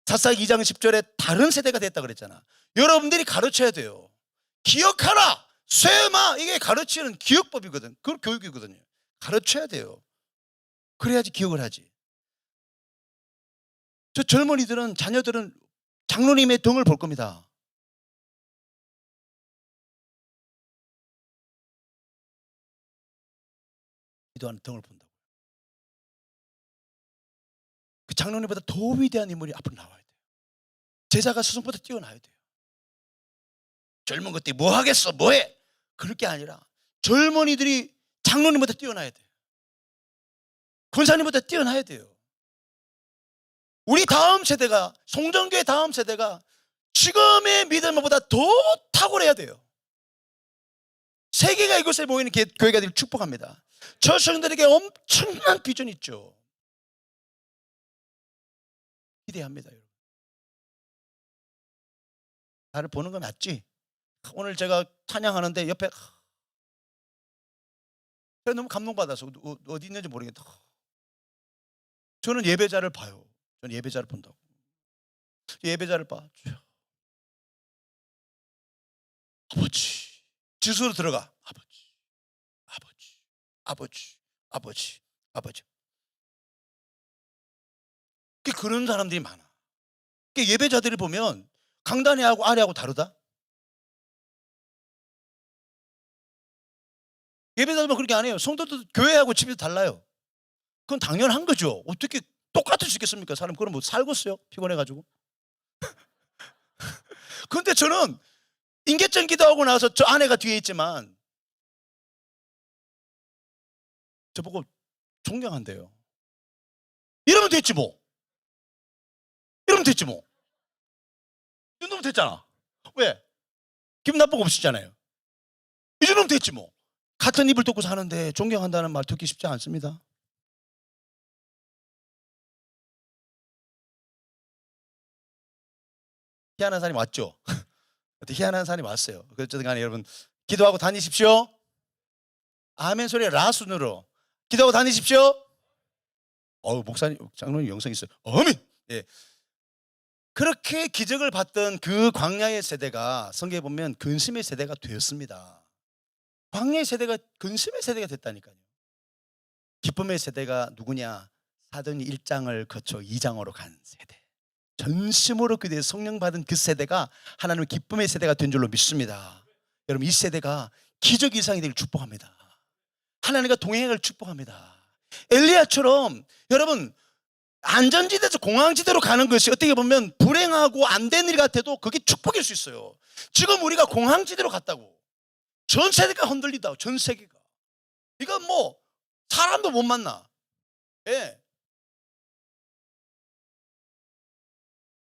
사사기 2장 10절에 다른 세대가 됐다 그랬잖아. 여러분들이 가르쳐야 돼요. 기억하라 쇠마 이게 가르치는 기억법이거든. 그건 교육이거든요. 가르쳐야 돼요. 그래야지 기억을 하지. 저 젊은이들은 자녀들은 장로님의 등을 볼 겁니다. 기도하는 등을 본다고. 그 장로님보다 더 위대한 인물이 앞으로 나와야 돼요. 제자가 스승보다 뛰어나야 돼요. 젊은 것들이 뭐 하겠어 뭐해 그럴 게 아니라 젊은이들이 장로님보다 뛰어나야 돼요. 권사님보다 뛰어나야 돼요. 우리 다음 세대가 송정교회 다음 세대가 지금의 믿음보다 더 탁월해야 돼요. 세계가 이곳에 모이는 교회가 되길 축복합니다. 저 성도들에게 엄청난 비전이 있죠. 기대합니다. 여러분. 나를 보는 거 맞지? 오늘 제가 찬양하는데 옆에 제가 너무 감동받아서 어디 있는지 모르겠다. 저는 예배자를 봐요. 저는 예배자를 본다고. 예배자를 봐. 아버지 지수로 들어가. 아버지, 아버지, 아버지, 아버지, 아버지. 그런 사람들이 많아. 예배자들을 보면 강단에하고 아래하고 다르다. 예배자들은 그렇게 안 해요. 성도들 교회하고 집에서 달라요. 그건 당연한 거죠. 어떻게 똑같을 수 있겠습니까? 사람 그럼 뭐 살겠어요? 피곤해가지고. 그런데 저는 인계점 기도하고 나서 저 아내가 뒤에 있지만 저보고 존경한대요. 이러면 됐지 뭐. 이러면 됐지 뭐. 이 정도면 됐잖아. 왜? 기분 나쁜 거 없으시잖아요. 이 정도면 됐지 뭐. 같은 입을 덮고 사는데 존경한다는 말 듣기 쉽지 않습니다. 희한한 사람이 왔죠. 희한한 사람이 왔어요. 어쨌든 간에 여러분 기도하고 다니십시오. 아멘 소리가 라순으로 기도하고 다니십시오. 목사님, 장로님 영성 있어요. 아멘. 예. 그렇게 기적을 봤던 그 광야의 세대가 성경에 보면 근심의 세대가 되었습니다. 광야의 세대가 근심의 세대가 됐다니까요. 기쁨의 세대가 누구냐? 사도행 1장을 거쳐 2장으로 간 세대. 전심으로 그대 성령 받은 그 세대가 하나님의 기쁨의 세대가 된 줄로 믿습니다. 여러분 이 세대가 기적 이상이 되길 축복합니다. 하나님과 동행을 축복합니다. 엘리야처럼 여러분 안전지대에서 공황지대로 가는 것이 어떻게 보면 불행하고 안 된 일 같아도 그게 축복일 수 있어요. 지금 우리가 공황지대로 갔다고. 전 세계가 흔들리다고. 전 세계가. 이건 뭐 사람도 못 만나. 예.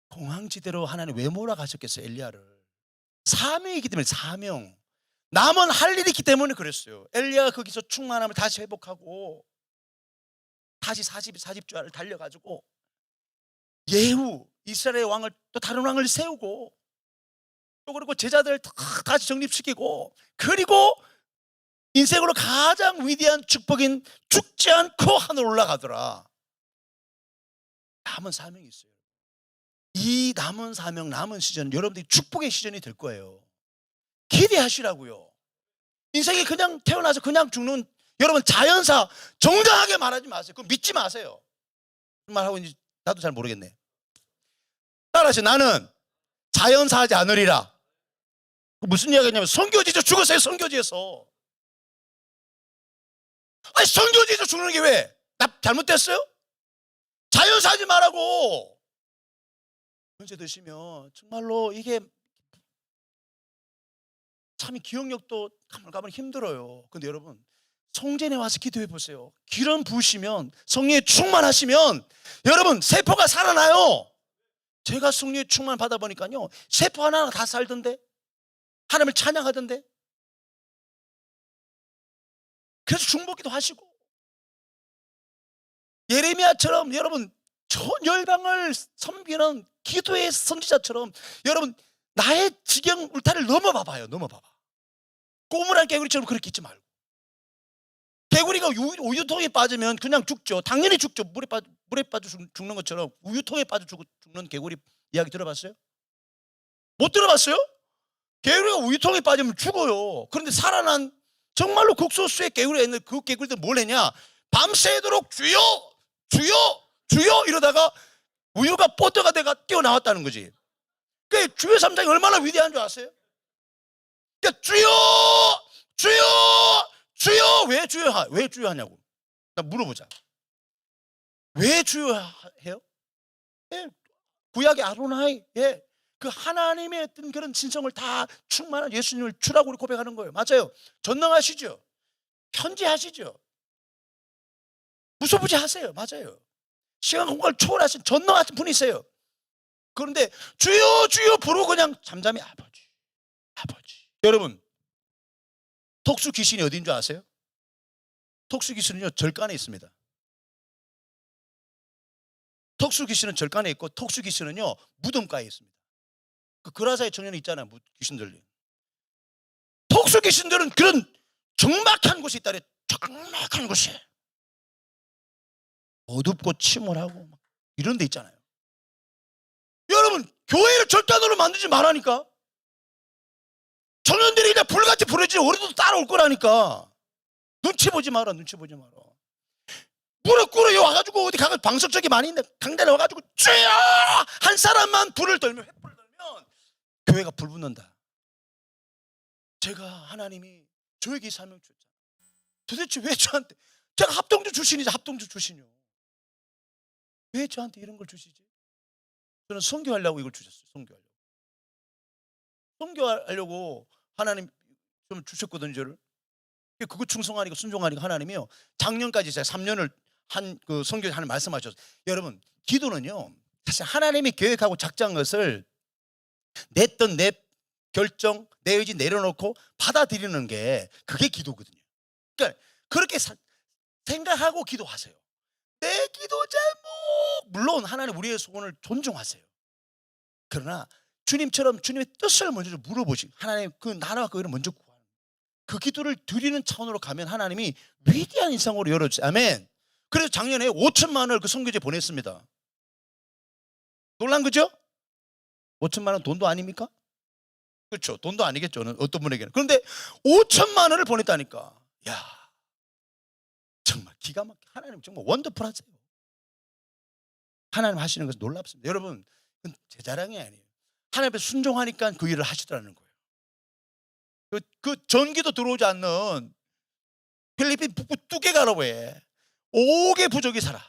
공황지대로 하나님 왜 몰아가셨겠어요? 엘리야를. 사명이기 때문에 사명. 남은 할 일이 있기 때문에 그랬어요. 엘리야가 거기서 충만함을 다시 회복하고 다시 40주야를 달려가지고 예후 이스라엘 왕을 또 다른 왕을 세우고 또 그리고 제자들 다시 정립시키고 그리고 인생으로 가장 위대한 축복인 죽지 않고 하늘 올라가더라. 남은 사명이 있어요. 이 남은 사명, 남은 시즌 여러분들이 축복의 시즌이 될 거예요. 기대하시라고요. 인생이 그냥 태어나서 그냥 죽는 여러분 자연사 정당하게 말하지 마세요. 그거 믿지 마세요. 무슨 말하고 있는지 나도 잘 모르겠네. 따라하세요. 나는 자연사하지 않으리라. 무슨 이야기냐면 선교지에서 죽었어요. 선교지에서. 아니 선교지에서 죽는 게 왜? 나 잘못됐어요? 자연사하지 말라고. 연세 드시면 정말로 이게 참 기억력도 가물가물 힘들어요. 근데 여러분 성전에 와서 기도해 보세요. 기름 부으시면 성령에 충만하시면 여러분 세포가 살아나요. 제가 성령에 충만 받아 보니까요 세포 하나하나 다 살던데 하나님을 찬양하던데. 그래서 중보기도 하시고 예레미야처럼 여러분 전 열방을 섬기는 기도의 선지자처럼 여러분 나의 지경 울타리를 넘어봐봐요. 넘어봐봐. 꼬물한 개구리처럼 그렇게 있지 말고. 개구리가 우유통에 빠지면 그냥 죽죠. 당연히 죽죠. 물에 빠져 죽는 것처럼 우유통에 빠져 죽는 개구리 이야기 들어봤어요? 못 들어봤어요? 개구리가 우유통에 빠지면 죽어요. 그런데 살아난 정말로 국소수의 개구리가 있는데 그 개구리들 뭘 했냐? 밤새도록 주여 주여 주여 이러다가 우유가 뽀드가 돼가 뛰어나왔다는 거지. 그 주여 3장이 얼마나 위대한 줄 아세요? 그러니까 주여 주여 주여 왜 주여하냐고. 나 물어보자. 왜 주여해요? 예, 구약의 아도나이, 예, 그 하나님의 어떤 그런 진성을 다 충만한 예수님을 주라고 우리 고백하는 거예요. 맞아요. 전능하시죠. 현지하시죠. 무소부지 하세요. 맞아요. 시간 공간을 초월하신 전능하신 분이세요. 그런데 주여 주여 부르고 그냥 잠잠히 아버지 아버지. 여러분 톡수 귀신이 어딘 줄 아세요? 톡수 귀신은요 절간에 있습니다. 톡수 귀신은 절간에 있고 톡수 귀신은요 무덤가에 있습니다. 그 그라사의 청년이 있잖아요. 귀신들. 톡수 귀신들은 그런 적막한 곳이 있다래. 적막한 곳이 어둡고 침울하고 이런 데 있잖아요. 여러분 교회를 절단으로 만들지 말라니까. 청년들이 그냥 불같이 부러지지 우리도 따라올 거라니까. 눈치 보지 마라. 눈치 보지 마라. 무릎 꿇어 와가지고 어디 가서 방석적이 많이 있는데 강단에 와가지고 주여 한 사람만 불을 떨면 횃불을 떨면 교회가 불 붙는다. 제가 하나님이 저에게 이 사명 주셨잖아. 도대체 왜 저한테, 제가 합동주 출신이죠. 합동주 출신이요. 왜 저한테 이런 걸 주시지? 저는 선교하려고 이걸 주셨어요. 선교하려고 하나님 좀 주셨거든요. 저를. 그거 충성하니까 순종하니까 하나님이요, 작년까지 제가 3년을 한 그 선교 하는 말씀하셨어요. 여러분, 기도는요 사실 하나님이 계획하고 작정한 것을 내 뜻, 내 결정, 내 의지 내려놓고 받아들이는 게 그게 기도거든요. 그러니까 그렇게 생각하고 기도하세요. 내 기도 제목, 물론 하나님 우리의 소원을 존중하세요. 그러나 주님처럼 주님의 뜻을 먼저 물어보시고 하나님 그 나라와 그 일을 먼저 구하는 그 기도를 드리는 차원으로 가면 하나님이 위대한 인상으로 열어주세요. 아멘. 그래서 작년에 5천만 원을 그 선교지에 보냈습니다. 놀란 거죠? 5천만 원 돈도 아닙니까? 그렇죠. 돈도 아니겠죠. 어떤 분에게는. 그런데 5천만 원을 보냈다니까. 야, 정말 기가 막혀. 하나님 정말 원더풀하세요. 하나님 하시는 것은 놀랍습니다. 여러분, 그건 제 자랑이 아니에요. 하나님 앞에 순종하니까 그 일을 하시더라는 거예요. 그 전기도 들어오지 않는 필리핀 북부 뚜게가라고 해. 5개 부족이 살아.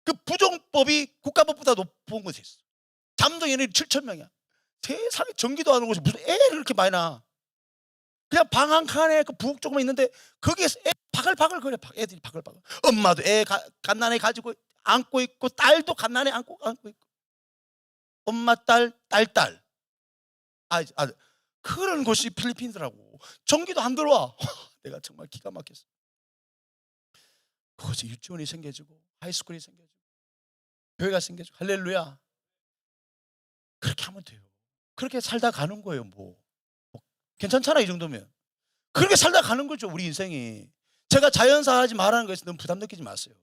그 부정법이 국가법보다 높은 곳에 있어. 잠정 연예인이 7,000명이야. 세상에 전기도 안 오고 무슨 애를 이렇게 많이 낳아. 그냥 방 한 칸에 그 부엌 조금 있는데 거기에서 애 바글바글 거려. 애들이 바글바글. 엄마도 애 갓난애 가지고 안고 있고, 딸도 갓난애 안고 있고. 엄마, 딸. 그런 곳이 필리핀이더라고. 전기도 안 들어와. 내가 정말 기가 막혔어. 그곳에 유치원이 생겨지고 하이스쿨이 생겨지고 교회가 생겨지고 할렐루야. 그렇게 하면 돼요. 그렇게 살다 가는 거예요. 뭐 괜찮잖아 이 정도면. 그렇게 살다 가는 거죠 우리 인생이. 제가 자연사 하지 말라는 것에 너무 부담 느끼지 마세요.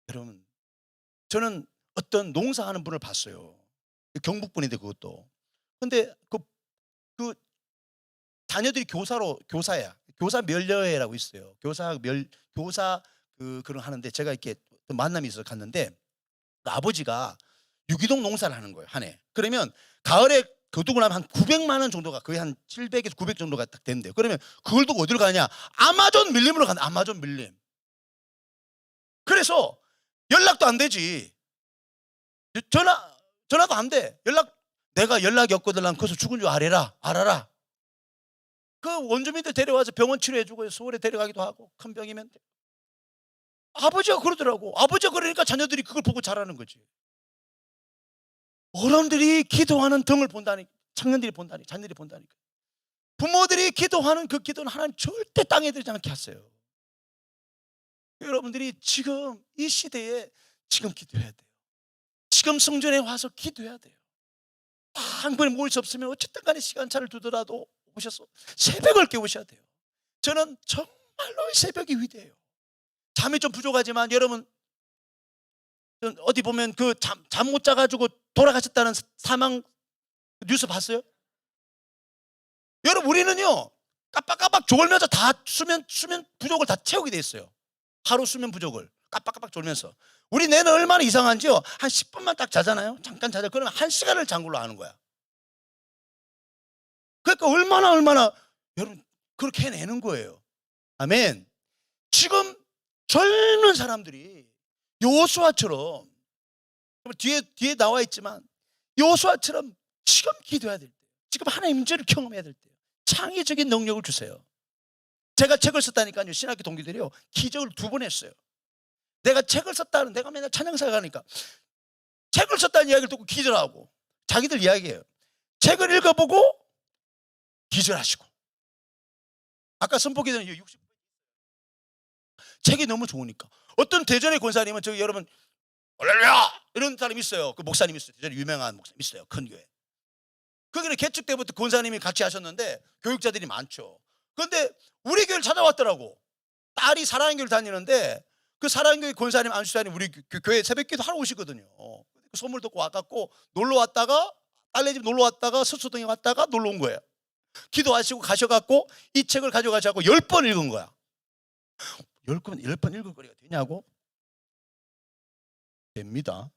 여러분, 저는 어떤 농사하는 분을 봤어요. 경북분인데 그것도. 근데 그 자녀들이 교사야. 교사 멸려회라고 있어요. 교사 그런 하는데 제가 이렇게 만남이 있어서 갔는데 그 아버지가 유기농 농사를 하는 거예요, 한 해. 그러면 가을에 거두고 나면 한 900만 원 정도가, 거의 한 700에서 900 정도가 딱 된대요. 그러면 그걸 두고 어디로 가냐? 아마존 밀림으로 간다. 아마존 밀림. 그래서 연락도 안 되지. 전화도 안 돼. 내가 연락이 없거든. 난 거기서 죽은 줄 알아라. 그 원주민들 데려와서 병원 치료해주고 서울에 데려가기도 하고, 큰 병이면. 아버지가 그러더라고. 아버지가 그러니까 자녀들이 그걸 보고 자라는 거지. 어른들이 기도하는 등을 본다니까. 청년들이 본다니까. 자녀들이 본다니까. 부모들이 기도하는 그 기도는 하나님 절대 땅에 들지 않게 하세요. 여러분들이 지금 이 시대에 지금 기도해야 돼요. 지금 성전에 와서 기도해야 돼요. 한 번에 모일 수 없으면 어쨌든 간에 시간차를 두더라도 오셔서 새벽을 깨우셔야 돼요. 저는 정말로 새벽이 위대해요. 잠이 좀 부족하지만 여러분, 어디 보면 그 잠 못 자가지고 돌아가셨다는 사망 뉴스 봤어요? 여러분, 우리는요 깜빡깜빡 졸면서 다 수면 부족을 다 채우게 돼 있어요. 하루 수면 부족을 깜빡깜빡 졸면서. 우리 뇌는 얼마나 이상한지요. 한 10분만 딱 자잖아요. 잠깐 자자. 그러면 1시간을 잔 걸로 아는 거야. 그러니까 얼마나 여러분 그렇게 해내는 거예요. 아멘. 지금 젊은 사람들이 여호수아처럼, 뒤에 나와 있지만 여호수아처럼 지금 기도해야 될 때, 지금 하나님 임재를 경험해야 될 때 창의적인 능력을 주세요. 제가 책을 썼다니까요. 신학교 동기들이요 기적을 2번 했어요. 내가 책을 썼다는, 내가 맨날 찬양사 가니까 책을 썼다는 이야기를 듣고 기절하고, 자기들 이야기예요. 책을 읽어보고 기절하시고. 아까 선포기도는 60 책이 너무 좋으니까. 어떤 대전의 권사님은, 저기 여러분 할렐루야 이런 사람이 있어요. 그 목사님이 있어요. 대전에 유명한 목사님 있어요. 큰 교회. 거기는 개축 때부터 권사님이 같이 하셨는데 교육자들이 많죠. 그런데 우리 교회를 찾아왔더라고. 딸이 사랑의 교회를 다니는데 그 사랑의 교회 권사님, 안수사님 우리 교회 새벽기도 하러 오시거든요. 그 소문을 듣고 와갖고 놀러 왔다가, 딸네 집 놀러 왔다가 서초동에 왔다가 놀러 온 거예요. 기도하시고 가셔갖고 이 책을 가져가셔갖고 10번 읽은 거야. 10번 읽을 거리가 되냐고? 됩니다.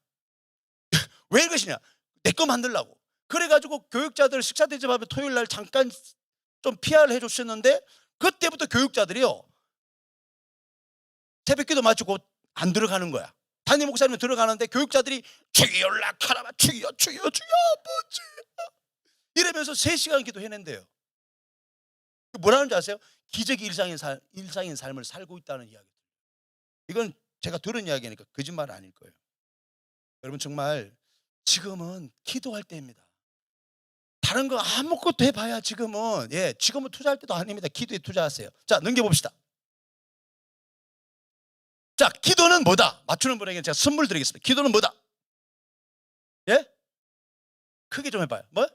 왜 읽으시냐? 내 거 만들라고. 그래가지고 교육자들 식사 대접하면 토요일 날 잠깐 좀 PR을 해줬었는데 그때부터 교육자들이요 새벽기도 마치고 안 들어가는 거야. 담임 목사님은 들어가는데 교육자들이 주여 라카라마 주여 아버지 이러면서 3시간 기도해낸대요. 뭐라는 줄 아세요? 기적이 일상인 삶을 살고 있다는 이야기. 이건 제가 들은 이야기니까 거짓말 아닐 거예요. 여러분 정말 지금은 기도할 때입니다. 다른 거 아무것도 해봐야 지금은 지금은 투자할 때도 아닙니다. 기도에 투자하세요. 자, 넘겨봅시다. 자, 기도는 뭐다? 맞추는 분에게 제가 선물 드리겠습니다. 기도는 뭐다? 예? 크게 좀 해봐요. 뭐?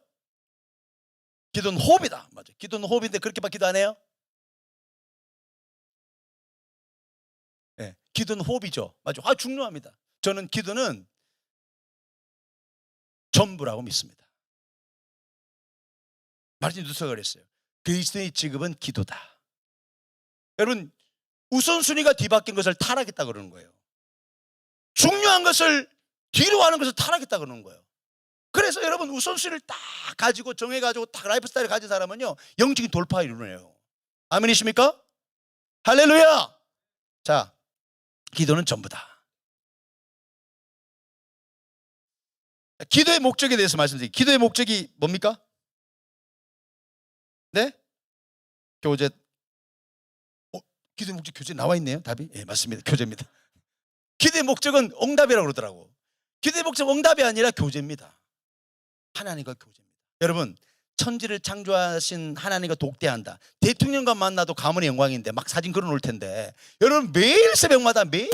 기도는 호흡이다. 맞아요. 기도는 호흡인데 그렇게밖에 기도 안 해요? 예, 기도는 호흡이죠. 맞아요. 중요합니다. 저는 기도는 전부라고 믿습니다. 마르틴 루터가 그랬어요. 그리스도의 직업은 기도다. 여러분 우선순위가 뒤바뀐 것을 타락했다 그러는 거예요. 중요한 것을 뒤로 하는 것을 타락했다 그러는 거예요. 그래서 여러분 우선순위를 딱 가지고 정해가지고 딱 라이프 스타일을 가진 사람은요 영적인 돌파를 이루네요. 아멘이십니까? 할렐루야. 자, 기도는 전부다. 기도의 목적에 대해서 말씀드릴게요. 기도의 목적이 뭡니까? 네? 교제. 기도의 목적 교재 나와 있네요. 답이? 예, 맞습니다. 교제입니다. 기도의 목적은 응답이라고 그러더라고. 기도의 목적 응답이 아니라 교제입니다. 하나님과 교제입니다. 여러분 천지를 창조하신 하나님과 독대한다. 대통령과 만나도 가문의 영광인데 막 사진 걸어놓을 텐데 여러분 매일 새벽마다 매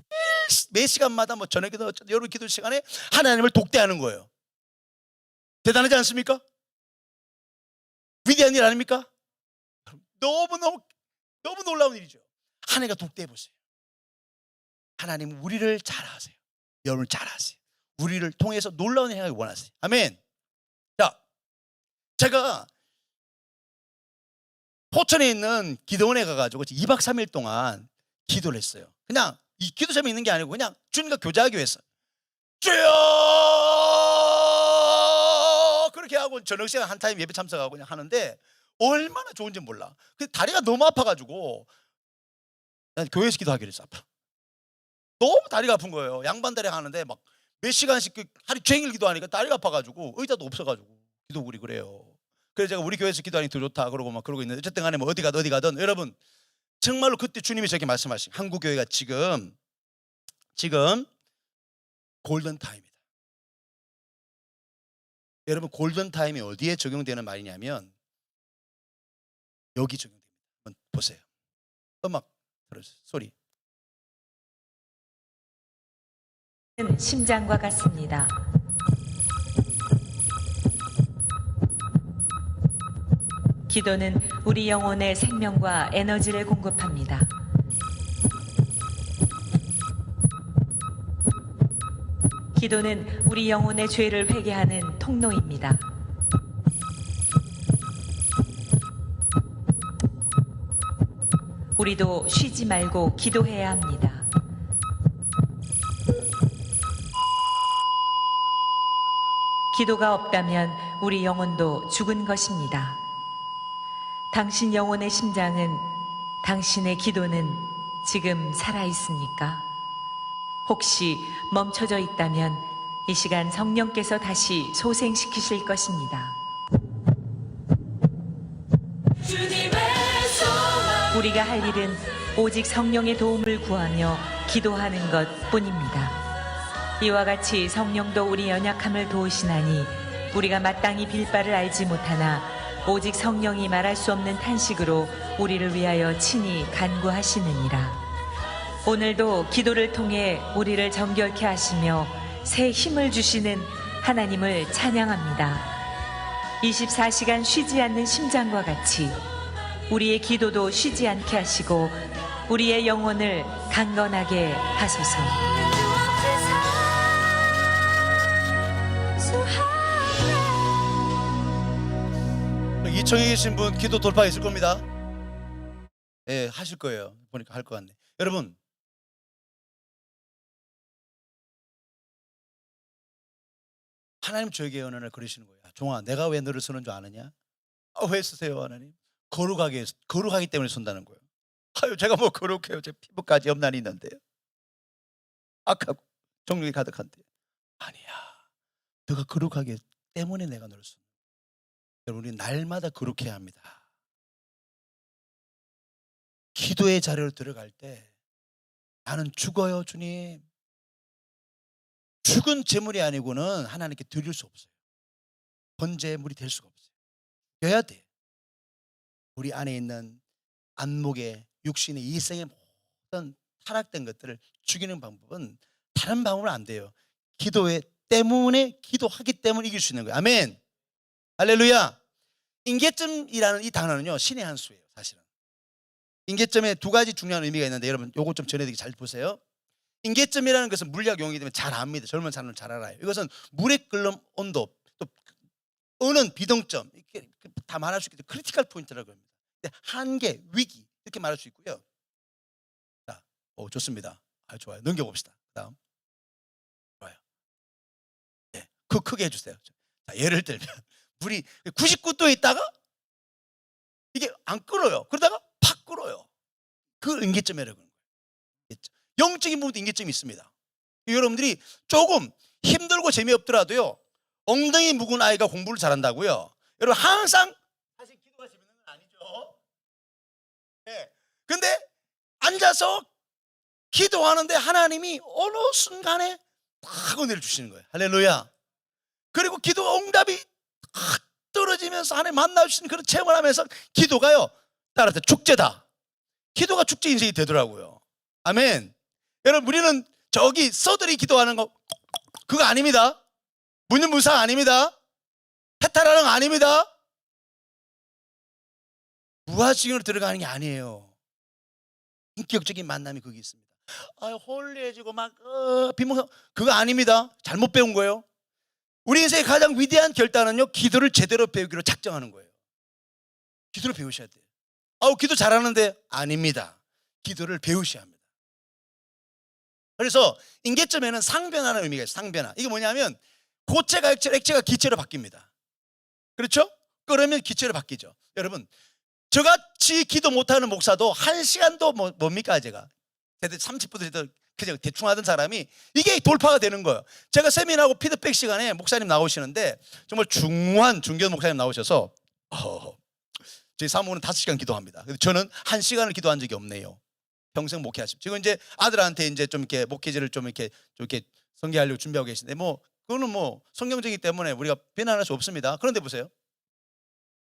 시간마다 뭐 저녁에도 여러분 기도 시간에 하나님을 독대하는 거예요. 대단하지 않습니까? 위대한 일 아닙니까? 너무 놀라운 일이죠. 하나님과 독대해 보세요. 하나님은 우리를 잘 아세요. 여러분을 잘 아세요. 우리를 통해서 놀라운 일 행하기 원하세요. 아멘. 자, 제가 포천에 있는 기도원에 가가지고 2박 3일 동안 기도를 했어요. 그냥 이 기도 제목이 있는 게 아니고 그냥 주님과 교제하기 위해서 주여 그렇게 하고 저녁 시간 한 타임 예배 참석하고 그냥 하는데 얼마나 좋은지 몰라. 근데 다리가 너무 아파가지고 난 교회에서 기도하기로 했어. 아파. 너무 다리가 아픈 거예요. 양반 다리 하는데 막 몇 시간씩 하루 종일 기도하니까 다리가 아파가지고 의자도 없어가지고 기도구리 그래요. 그래서 제가 우리 교회에서 기도하니 더 좋다 그러고 막 그러고 있는데 어쨌든 간에 뭐 어디 가든 여러분 정말로 그때 주님이 저렇게 말씀하신 한국교회가 지금 골든타임이다. 여러분 골든타임이 어디에 적용되는 말이냐면 여기 적용됩니다. 한번 보세요. 음악 들어주세요. 소리. 심장과 같습니다. 기도는 우리 영혼의 생명과 에너지를 공급합니다. 기도는 우리 영혼의 죄를 회개하는 통로입니다. 우리도 쉬지 말고 기도해야 합니다. 기도가 없다면 우리 영혼도 죽은 것입니다. 당신 영혼의 심장은, 당신의 기도는 지금 살아있습니까? 혹시 멈춰져 있다면 이 시간 성령께서 다시 소생시키실 것입니다. 우리가 할 일은 오직 성령의 도움을 구하며 기도하는 것 뿐입니다. 이와 같이 성령도 우리 연약함을 도우시나니 우리가 마땅히 빌 바를 알지 못하나 오직 성령이 말할 수 없는 탄식으로 우리를 위하여 친히 간구하시느니라. 오늘도 기도를 통해 우리를 정결케 하시며 새 힘을 주시는 하나님을 찬양합니다. 24시간 쉬지 않는 심장과 같이 우리의 기도도 쉬지 않게 하시고 우리의 영혼을 강건하게 하소서. 저기 계신 분 기도 돌파 있을 겁니다. 예, 하실 거예요. 보니까 할 것 같네. 여러분, 하나님 저에게 어느 날 그러시는 거예요. 종아, 내가 왜 너를 쓰는 줄 아느냐? 왜 쓰세요, 하나님? 거룩하기 때문에 쓴다는 거예요. 아유, 제가 뭐 거룩해요. 제 피부까지 염난이 있는데요. 악하고 정욕이 가득한데. 아니야. 너가 거룩하기 때문에 내가 너를 쓴다. 여러분, 우리 날마다 거룩해야 합니다. 기도의 자리로 들어갈 때 나는 죽어요, 주님. 죽은 제물이 아니고는 하나님께 드릴 수 없어요. 번제물이 될 수가 없어요. 여야 돼. 우리 안에 있는 안목의 육신의 이생의 모든 타락된 것들을 죽이는 방법은 다른 방법은 안 돼요. 기도하기 때문에 이길 수 있는 거예요. 아멘. 할렐루야. 임계점이라는 이 단어는요, 신의 한 수예요, 사실은. 임계점에 두 가지 중요한 의미가 있는데 여러분 요거 좀 전해드리기 잘 보세요. 임계점이라는 것은 물리학 용어이기 때문에 잘 압니다. 젊은 사람은 잘 알아요. 이것은 물의 끓는 온도, 또 어는 비동점, 이렇게 다 말할 수 있기 때문에 크리티컬 포인트라고 합니다. 한계, 위기 이렇게 말할 수 있고요. 자, 좋습니다. 좋아요. 넘겨봅시다. 그다음 좋아요. 네, 크게 해주세요. 자, 예를 들면 물이 99도에 있다가 이게 안 끓어요. 그러다가 팍 끓어요. 그 임계점이라고 하는 거예요. 영적인 부분도 임계점이 있습니다. 여러분들이 조금 힘들고 재미없더라도요, 엉덩이 묵은 아이가 공부를 잘한다고요. 여러분 항상 사실 기도가 재밌는 건 아니죠. 네. 근데 앉아서 기도하는데 하나님이 어느 순간에 팍 은혜를 주시는 거예요. 할렐루야. 그리고 기도가 응답이 탁 떨어지면서 하나님 만나주시는 그런 체험을 하면서 기도가요, 따라서 축제다. 기도가 축제 인생이 되더라고요. 아멘. 여러분, 우리는 저기 서들이 기도하는 거 그거 아닙니다. 문유무상 아닙니다. 해탈하는 거 아닙니다. 무아지경으로 들어가는 게 아니에요. 인격적인 만남이 거기 있습니다. 홀리해지고 막 비몽사 그거 아닙니다. 잘못 배운 거예요. 우리 인생의 가장 위대한 결단은요, 기도를 제대로 배우기로 작정하는 거예요. 기도를 배우셔야 돼요. 기도 잘하는데 아닙니다. 기도를 배우셔야 합니다. 그래서 임계점에는 상변화라는 의미가 있어요. 상변화. 이게 뭐냐면 고체가 액체가 기체로 바뀝니다. 그렇죠? 끓으면 기체로 바뀌죠. 여러분, 저같이 기도 못하는 목사도 1시간도 뭡니까 제가 30분 그냥 대충 하던 사람이 이게 돌파가 되는 거예요. 제가 세미나하고 피드백 시간에 목사님 나오시는데 정말 중후한 중견 목사님 나오셔서 저희 사모는 5시간 기도합니다. 저는 1시간을 기도한 적이 없네요. 평생 목회하시고 지금 이제 아들한테 이제 좀 이렇게 목회지를 좀 이렇게 선교하려고 준비하고 계신데 그거는 성경적이기 때문에 우리가 비난할 수 없습니다. 그런데 보세요.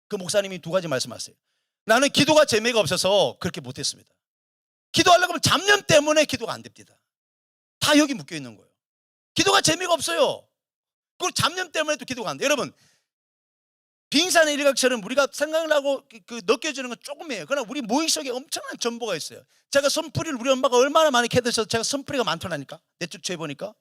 그 목사님이 2가지 말씀하세요. 나는 기도가 재미가 없어서 그렇게 못했습니다. 기도하려고 하면 잡념 때문에 기도가 안 됩니다. 다 여기 묶여 있는 거예요. 기도가 재미가 없어요. 그리고 잡념 때문에 또 기도가 안 돼요. 여러분, 빙산의 일각처럼 우리가 생각을 하고 느껴지는 건 조금이에요. 그러나 우리 무의식 속에 엄청난 전보가 있어요. 제가 선풀이를 우리 엄마가 얼마나 많이 캐드셔서 제가 선풀이가 많더라니까. 내쫓해 보니까.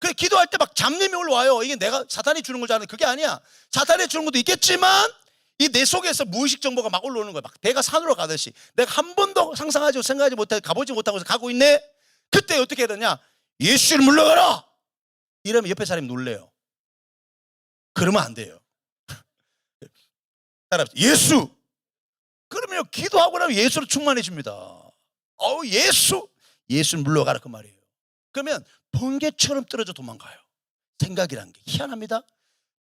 그래 기도할 때 막 잡념이 올라와요. 이게 내가 사탄이 주는 걸 줄 아는데 그게 아니야. 사탄이 주는 것도 있겠지만 이 내 속에서 무의식 정보가 막 올라오는 거야. 막 배가 산으로 가듯이. 내가 한 번도 상상하지 생각하지 못하고 가보지 못하고 가고 있네. 그때 어떻게 해야 되냐? 예수를 물러가라. 이러면 옆에 사람이 놀래요. 그러면 안 돼요. 따라합시다. 예수. 그러면 기도하고 나면 예수로 충만해집니다. 예수를 물러가라 그 말이에요. 그러면 번개처럼 떨어져 도망가요. 생각이란 게 희한합니다.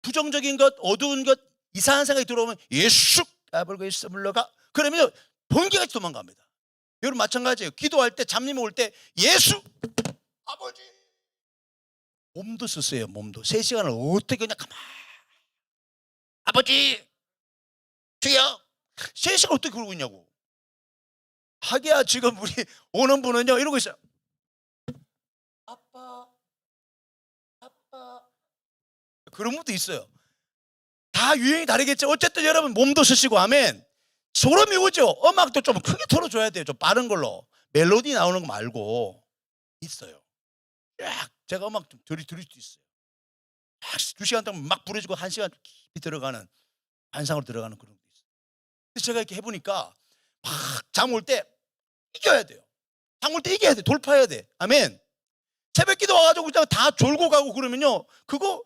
부정적인 것, 어두운 것, 이상한 생각이 들어오면 예수 까불고 예수 물러가. 그러면 번개같이 도망갑니다. 여러분 마찬가지예요. 기도할 때 잡념이 올 때 예수 아버지 몸도 쓰세요. 몸도 3시간을 어떻게 그냥 가만 아버지 주여 3시간 어떻게 그러고 있냐고. 하기야 지금 우리 오는 분은요 이러고 있어요. 아빠 그런 분도 있어요. 다 유행이 다르겠죠. 어쨌든 여러분 몸도 쓰시고 아멘. 소름이 오죠. 음악도 좀 크게 틀어줘야 돼요. 좀 빠른 걸로 멜로디 나오는 거 말고 있어요. 제가 음악 좀 들을 수도 있어요. 2시간 동안 막 부르지고 1시간 깊이 들어가는 반상으로 들어가는 그런 게 있어요. 그래서 제가 이렇게 해보니까 막 잠 올 때 이겨야 돼요. 잠 올 때 이겨야 돼. 돌파해야 돼. 아멘. 새벽기도 와가지고 그냥 다 졸고 가고 그러면요, 그거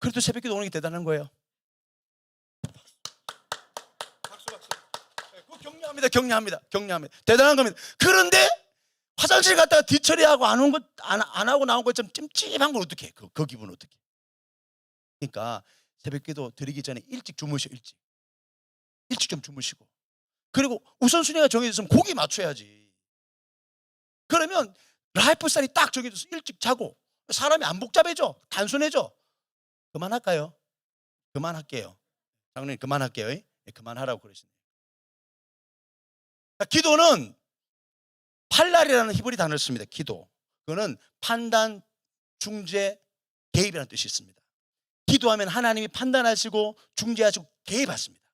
그래도 새벽기도 오는 게 대단한 거예요. 박수. 그거 격려합니다. 대단한 겁니다. 그런데 화장실 갔다가 뒤처리하고 안 하고 나온 것 좀 찜찜한 걸 어떻게 해? 그 기분 어떻게? 그러니까 새벽기도 드리기 전에 일찍 주무셔. 일찍 좀 주무시고, 그리고 우선순위가 정해졌으면 거기 맞춰야지. 그러면 라이프스타일이 딱 정해져서 일찍 자고 사람이 안 복잡해져, 단순해져. 그만할까요? 그만할게요. 장로님 그만할게요. 예? 그만하라고 그러시네요. 기도는 팔날이라는 히브리 단어를 씁니다. 기도. 그거는 판단, 중재, 개입이라는 뜻이 있습니다. 기도하면 하나님이 판단하시고 중재하시고 개입하십니다.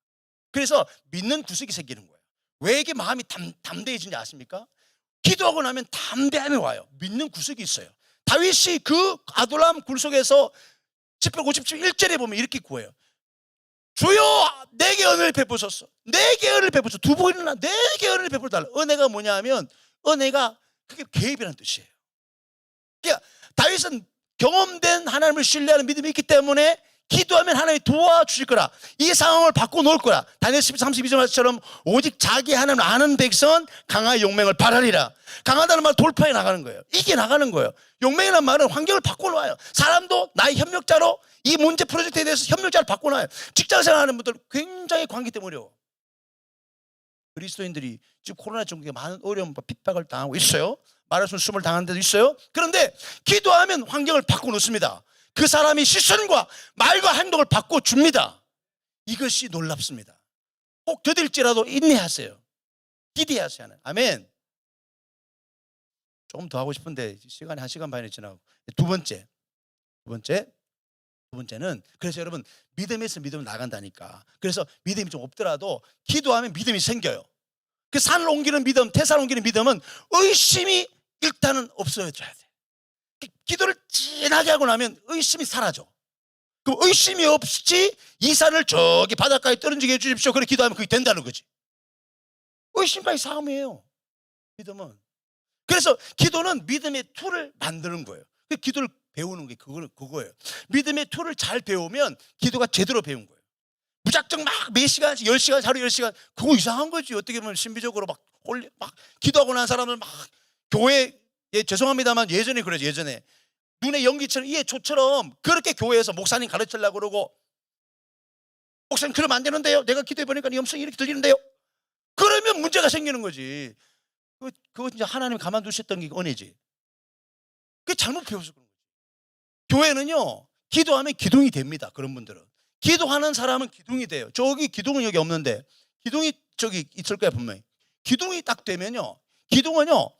그래서 믿는 구석이 생기는 거예요. 왜 이게 마음이 담대해지는지 아십니까? 기도하고 나면 담대함이 와요. 믿는 구석이 있어요. 다윗이 그 아둘람 굴 속에서 10편 57절에 보면 이렇게 구해요. 주여 내게 은혜를 베푸소서. 내게 은혜를 베푸소서. 두 번이나 내게 은혜를 베풀어달라. 은혜가 뭐냐 하면, 은혜가 그게 개입이라는 뜻이에요. 그러니까 다윗은 경험된 하나님을 신뢰하는 믿음이 있기 때문에 기도하면 하나님이 도와주실 거라, 이 상황을 바꿔놓을 거라. 다니엘 32절 말씀처럼 오직 자기 하나님을 아는 백성은 강한 용맹을 발하리라. 강하다는 말 돌파해 나가는 거예요. 이게 나가는 거예요. 용맹이라는 말은 환경을 바꿔놔요. 사람도 나의 협력자로 이 문제 프로젝트에 대해서 협력자를 바꿔놔요. 직장생활 하는 분들 굉장히 관계 때문에 어려워. 그리스도인들이 지금 코로나 중국에 많은 어려움과 핍박을 당하고 있어요. 말할 수 숨을 당하는 데도 있어요. 그런데 기도하면 환경을 바꿔놓습니다. 그 사람이 시선과 말과 행동을 바꿔줍니다. 이것이 놀랍습니다. 꼭 더딜지라도 인내하세요. 기대하세요. 아멘. 조금 더 하고 싶은데 시간이 1시간 반이 지나고. 두 번째는, 그래서 여러분 믿음에서 믿음을 나간다니까. 그래서 믿음이 좀 없더라도 기도하면 믿음이 생겨요. 그 산을 옮기는 믿음, 태산을 옮기는 믿음은 의심이 일단은 없어져야 돼. 기도를 진하게 하고 나면 의심이 사라져. 그럼 의심이 없이 이 산을 저기 바닷가에 떨어지게 해주십시오. 그렇게 기도하면 그게 된다는 거지. 의심과의 싸움이에요, 믿음은. 그래서 기도는 믿음의 툴을 만드는 거예요. 그 기도를 배우는 게 그거예요. 믿음의 툴을 잘 배우면 기도가 제대로 배운 거예요. 무작정 막 몇 시간씩 10시간 하루 10시간, 그거 이상한 거지. 어떻게 보면 신비적으로 막 기도하고 난 사람들 막 교회, 죄송합니다만 예전에 그러죠. 예전에 눈에 연기처럼 이에 초처럼 그렇게 교회에서 목사님 가르치려고 그러고, 목사님 그러면 안 되는데요, 내가 기도해 보니까 네 음성이 이렇게 들리는데요. 그러면 문제가 생기는 거지. 그거 진짜 하나님이 가만두셨던 게 은혜지. 그게 잘못 배워서 그런 거지. 교회는요, 기도하면 기둥이 됩니다. 그런 분들은 기도하는 사람은 기둥이 돼요. 저기 기둥은 여기 없는데 기둥이 저기 있을 거야 분명히. 기둥이 딱 되면요, 기둥은요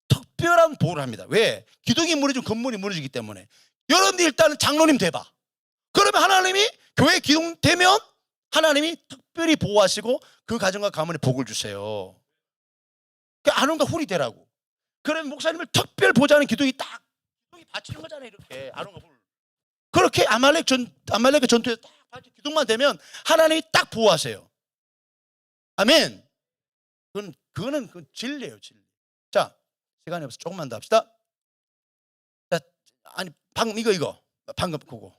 특별한 보호를 합니다. 왜? 기둥이 무너지면 건물이 무너지기 때문에. 여러분들 일단은 장로님 돼봐. 그러면 하나님이 교회 기둥 되면 하나님이 특별히 보호하시고 그 가정과 가문에 복을 주세요. 그 아론과 훌이 되라고. 그러면 목사님을 특별 보좌하는 기둥이 받치는 거잖아요. 이렇게 아론과 훌. 그렇게 아말렉 전투에서 딱 받치 기둥만 되면 하나님이 딱 보호하세요. 아멘. 그거는 진리예요, 진리. 자, 시간이 없어 조금만 더 합시다. 자, 아니 방금 이거 방금 그거,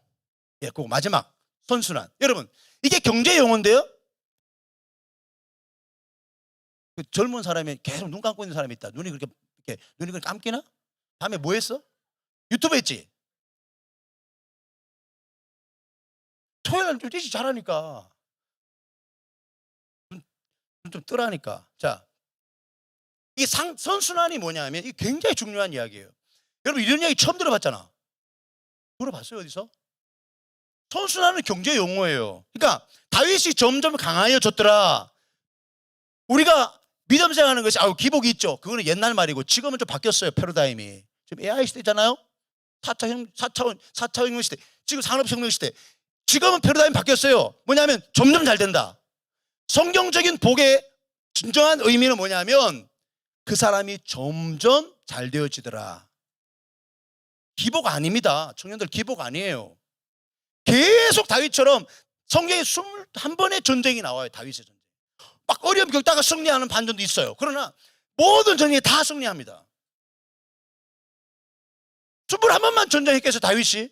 그거 마지막 선순환. 여러분 이게 경제 용어인데요. 그 젊은 사람이 계속 눈 감고 있는 사람이 있다. 눈이 그렇게 감기나? 밤에 뭐 했어? 유튜브 했지? 토요일 좀 일찍 자라니까 눈 좀 뜨라니까. 자, 이 선순환이 뭐냐면 이게 굉장히 중요한 이야기예요. 여러분 이런 이야기 처음 들어봤잖아. 들어봤어요 어디서? 선순환은 경제 용어예요. 그러니까 다윗이 점점 강해졌더라. 우리가 믿음 생활하는 것이 기복이 있죠. 그거는 옛날 말이고 지금은 좀 바뀌었어요. 패러다임이. 지금 AI 시대잖아요. 4차 혁명 시대. 지금 산업혁명 시대. 지금은 패러다임 바뀌었어요. 뭐냐면 점점 잘 된다. 성경적인 복의 진정한 의미는 뭐냐면 그 사람이 점점 잘 되어지더라. 기복 아닙니다. 청년들 기복 아니에요. 계속 다윗처럼 성경에 21번의 전쟁이 나와요. 다윗의 전쟁. 막 어려움 겪다가 승리하는 반전도 있어요. 그러나 모든 전쟁에 다 승리합니다. 21번만 전쟁했겠어요, 다윗이?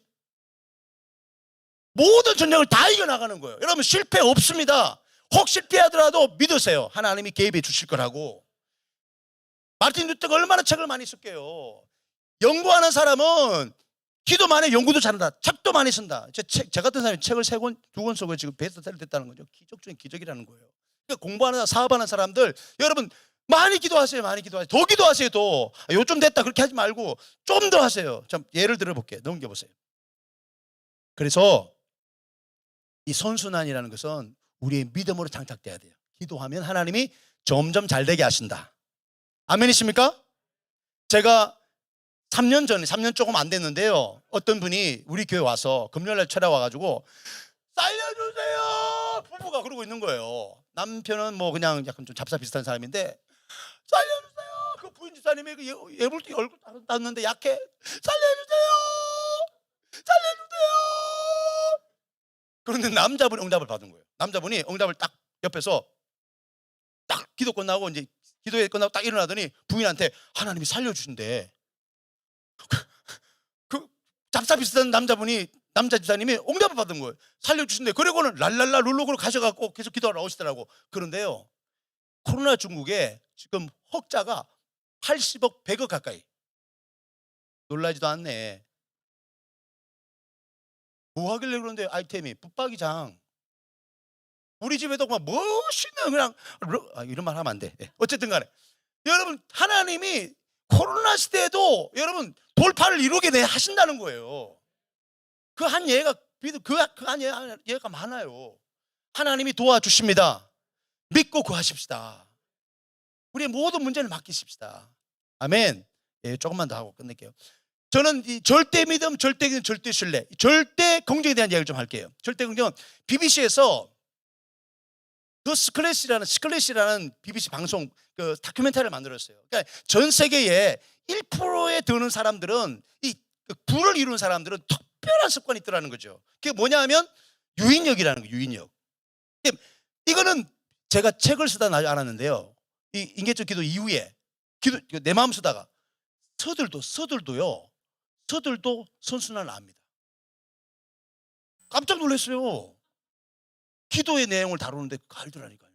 모든 전쟁을 다 이겨나가는 거예요. 여러분, 실패 없습니다. 혹 실패하더라도 믿으세요. 하나님이 개입해 주실 거라고. 마르틴 루터가 얼마나 책을 많이 쓸게요. 연구하는 사람은 기도 많이 해, 연구도 잘한다. 책도 많이 쓴다. 제 같은 사람이 책을 3권, 2권 쓰고 지금 베스트셀러 됐다는 거죠. 기적 중에 기적이라는 거예요. 그러니까 공부하는, 사업하는 사람들, 여러분 많이 기도하세요. 많이 기도하세요. 더 기도하세요. 더. 요즘 됐다 그렇게 하지 말고 좀 더 하세요. 좀 예를 들어볼게요. 넘겨보세요. 그래서 이 선순환이라는 것은 우리의 믿음으로 장착돼야 돼요. 기도하면 하나님이 점점 잘 되게 하신다. 아멘이십니까? 제가 3년 조금 안 됐는데요. 어떤 분이 우리 교회 와서 금요일날 찾아와가지고 살려주세요! 부부가 그러고 있는 거예요. 남편은 뭐 그냥 약간 좀 잡사 비슷한 사람인데 살려주세요! 그 부인 집사님이 그 예불띠 얼굴 땄는데 약해. 살려주세요! 살려주세요! 그런데 남자분이 응답을 받은 거예요. 남자분이 응답을 딱 옆에서 딱 기도 끝나고 이제 기도회 끝나고 딱 일어나더니 부인한테 하나님이 살려주신대. 그 잡사 비슷한 남자 집사님이 응답을 받은 거예요. 살려주신대. 그리고는 랄랄라 룰루그로 가셔갖고 계속 기도하러 오시더라고. 그런데요, 코로나 중국에 지금 흑자가 80억 100억 가까이. 놀라지도 않네. 뭐 하길래 그런데 아이템이 붙박이장. 우리 집에도 막 멋있는 그냥 이런 말 하면 안 돼. 어쨌든 간에 여러분, 하나님이 코로나 시대에도 여러분 돌파를 이루게 하신다는 거예요. 그 한 예가 그 한 예가 많아요. 하나님이 도와주십니다. 믿고 구하십시다. 우리의 모든 문제를 맡기십시다. 아멘. 예, 조금만 더 하고 끝낼게요. 저는 이 절대 믿음, 절대 믿음, 절대 신뢰, 절대 긍정에 대한 이야기를 좀 할게요. 절대 긍정은 BBC에서 그 스클래시라는 BBC 방송 그 다큐멘터리를 만들었어요. 그러니까 전 세계에 1%에 드는 사람들은 이 부를 이루는 사람들은 특별한 습관이 있더라는 거죠. 그게 뭐냐면 유인력이라는 거예요. 유인력. 이거는 제가 책을 쓰다 알았는데요. 이 인계적 기도 이후에 내 마음 쓰다가 서들도요. 서들도 선순환을 압니다. 깜짝 놀랐어요. 기도의 내용을 다루는데 알더라니까요.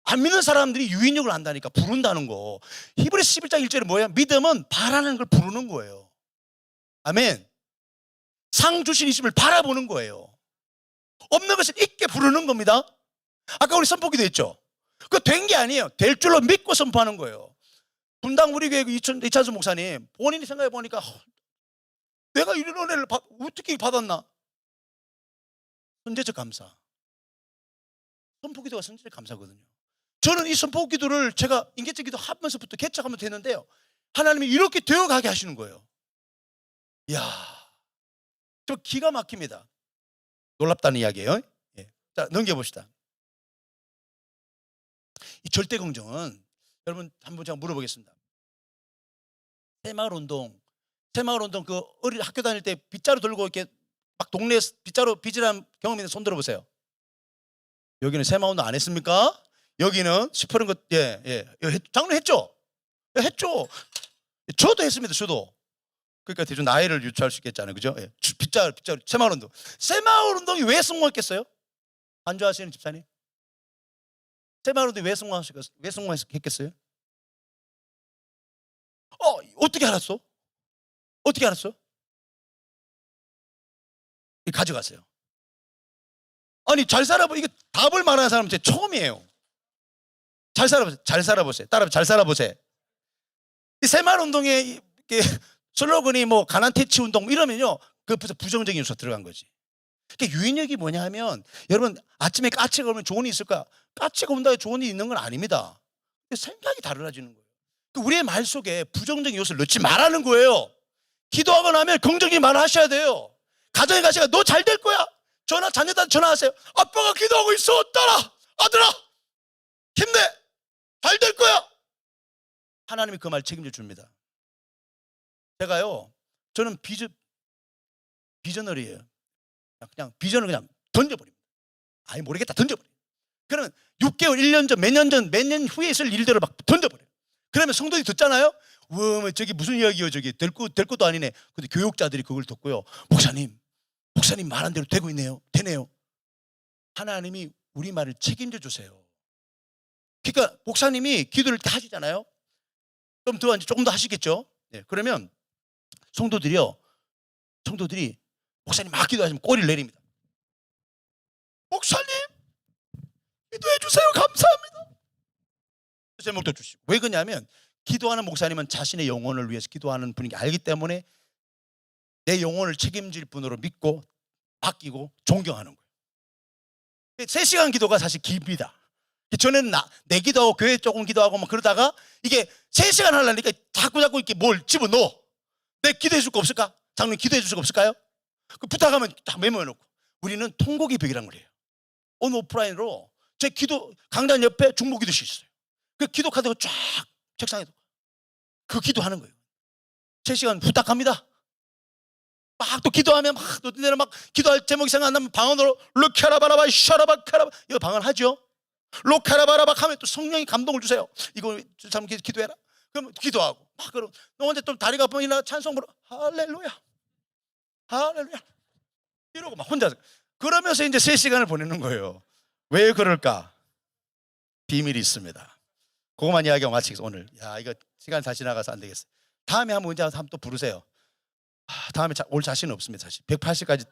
안 믿는 사람들이 유인력을 안다니까, 부른다는 거. 히브리서 11장 1절에 뭐예요? 믿음은 바라는 걸 부르는 거예요. 아멘. 상 주신 이심을 바라보는 거예요. 없는 것을 있게 부르는 겁니다. 아까 우리 선포기도 했죠. 그거 된 게 아니에요. 될 줄로 믿고 선포하는 거예요. 분당 우리 교회 이찬수 목사님 본인이 생각해 보니까 내가 이런 은혜를 어떻게 받았나? 선제적 감사. 선포기도가 선제적 감사거든요. 저는 이 선포기도를 제가 인계적 기도 하면서부터 개척하면서 했는데요, 하나님이 이렇게 되어가게 하시는 거예요. 이야, 저 기가 막힙니다. 놀랍다는 이야기예요. 예. 자, 넘겨봅시다. 이 절대 긍정은 여러분 한번 제가 물어보겠습니다. 새마을운동 그 어린 학교 다닐 때 빗자루 들고 이렇게 막 동네 빗자루 빚이라는 경험 있는 손 들어보세요. 여기는 새마을운동 안 했습니까? 여기는 시퍼런 것, 장로님 했죠? 했죠. 저도 했습니다. 저도. 그러니까 대충 나이를 유추할 수 있겠잖아요. 그죠? 예. 빗자루 새마을운동. 새마을운동이 왜 성공했겠어요? 안 좋아하시는 집사님? 새마을운동이 왜 성공했겠어요? 어떻게 알았어? 어떻게 알았어? 가져가세요. 아니, 잘 살아보, 이게 답을 말하는 사람은 제 처음이에요. 잘 살아보세요. 따라 잘 살아보세요. 이 새마을운동의 슬로건이 뭐 가난 퇴치 운동 이러면요, 그 부정적인 요소가 들어간 거지. 그러니까 유인력이 뭐냐 하면, 여러분 아침에 까치가 오면 좋은 일이 있을까? 까치가 온다고 좋은 일이 있는 건 아닙니다. 생각이 달라지는 거예요. 우리의 말 속에 부정적인 요소를 넣지 말라는 거예요. 기도하고 나면 긍정적인 말을 하셔야 돼요. 가정에 가시가 너 잘 될 거야. 자녀한테 전화하세요. 아빠가 기도하고 있어. 딸아, 아들아, 힘내. 잘 될 거야. 하나님이 그 말 책임져 줍니다. 저는 비저널이에요. 그냥 비전을 그냥 던져버립니다. 아예 모르겠다 던져버려요. 그러면 6개월, 1년 전, 몇 년 전, 몇 년 후에 있을 일들을 막 던져버려요. 그러면 성도들이 듣잖아요. 뭐 저기 무슨 이야기요, 저기 될 것도 아니네. 근데 교육자들이 그걸 듣고요. 목사님 말한 대로 되고 있네요. 되네요. 하나님이 우리 말을 책임져 주세요. 그러니까 목사님이 기도를 다 하시잖아요. 조금 더 하시겠죠. 네, 그러면 성도들이 목사님 막 기도하시면 꼬리를 내립니다. 목사님 기도해 주세요. 감사합니다. 제목도 주시고. 왜 그러냐면 기도하는 목사님은 자신의 영혼을 위해서 기도하는 분이 알기 때문에 내 영혼을 책임질 분으로 믿고 맡기고 존경하는 거예요. 3시간 기도가 사실 깁니다. 전에는 내 기도하고 교회 조금 기도하고 막 그러다가 이게 3시간 하려니까 자꾸 이렇게 뭘 집어넣어. 내 기도해 줄 거 없을까? 장로님 기도해 줄 거 없을까요? 그 부탁하면 다 메모해놓고. 우리는 통곡의 벽이란 거예요. 오늘 오프라인으로 제 기도 강단 옆에 중보 기도실 있어요. 그 기도 카드가 쫙 책상에 그 기도하는 거예요. 3시간 부탁합니다. 막 또 기도하면 또 막 기도할 제목이 생각 안 나면 방언으로 르카라바라바 샤라바카라바 이거 방언하죠. 로카라바라바 하면 또 성령이 감동을 주세요. 이거 참 기도해라. 그럼 기도하고 막 그럼 너 혼자 또 다리가 아프면 찬송 부르 할렐루야 할렐루야 이러고 막 혼자 그러면서 이제 3시간을 보내는 거예요. 왜 그럴까? 비밀이 있습니다. 그것만 이야기하고 마치겠습니다. 오늘 이거 시간 다 지나가서 안 되겠어요. 다음에 한번 언제 한번 또 부르세요. 다음에 올 자신은 없습니다. 사실 180까지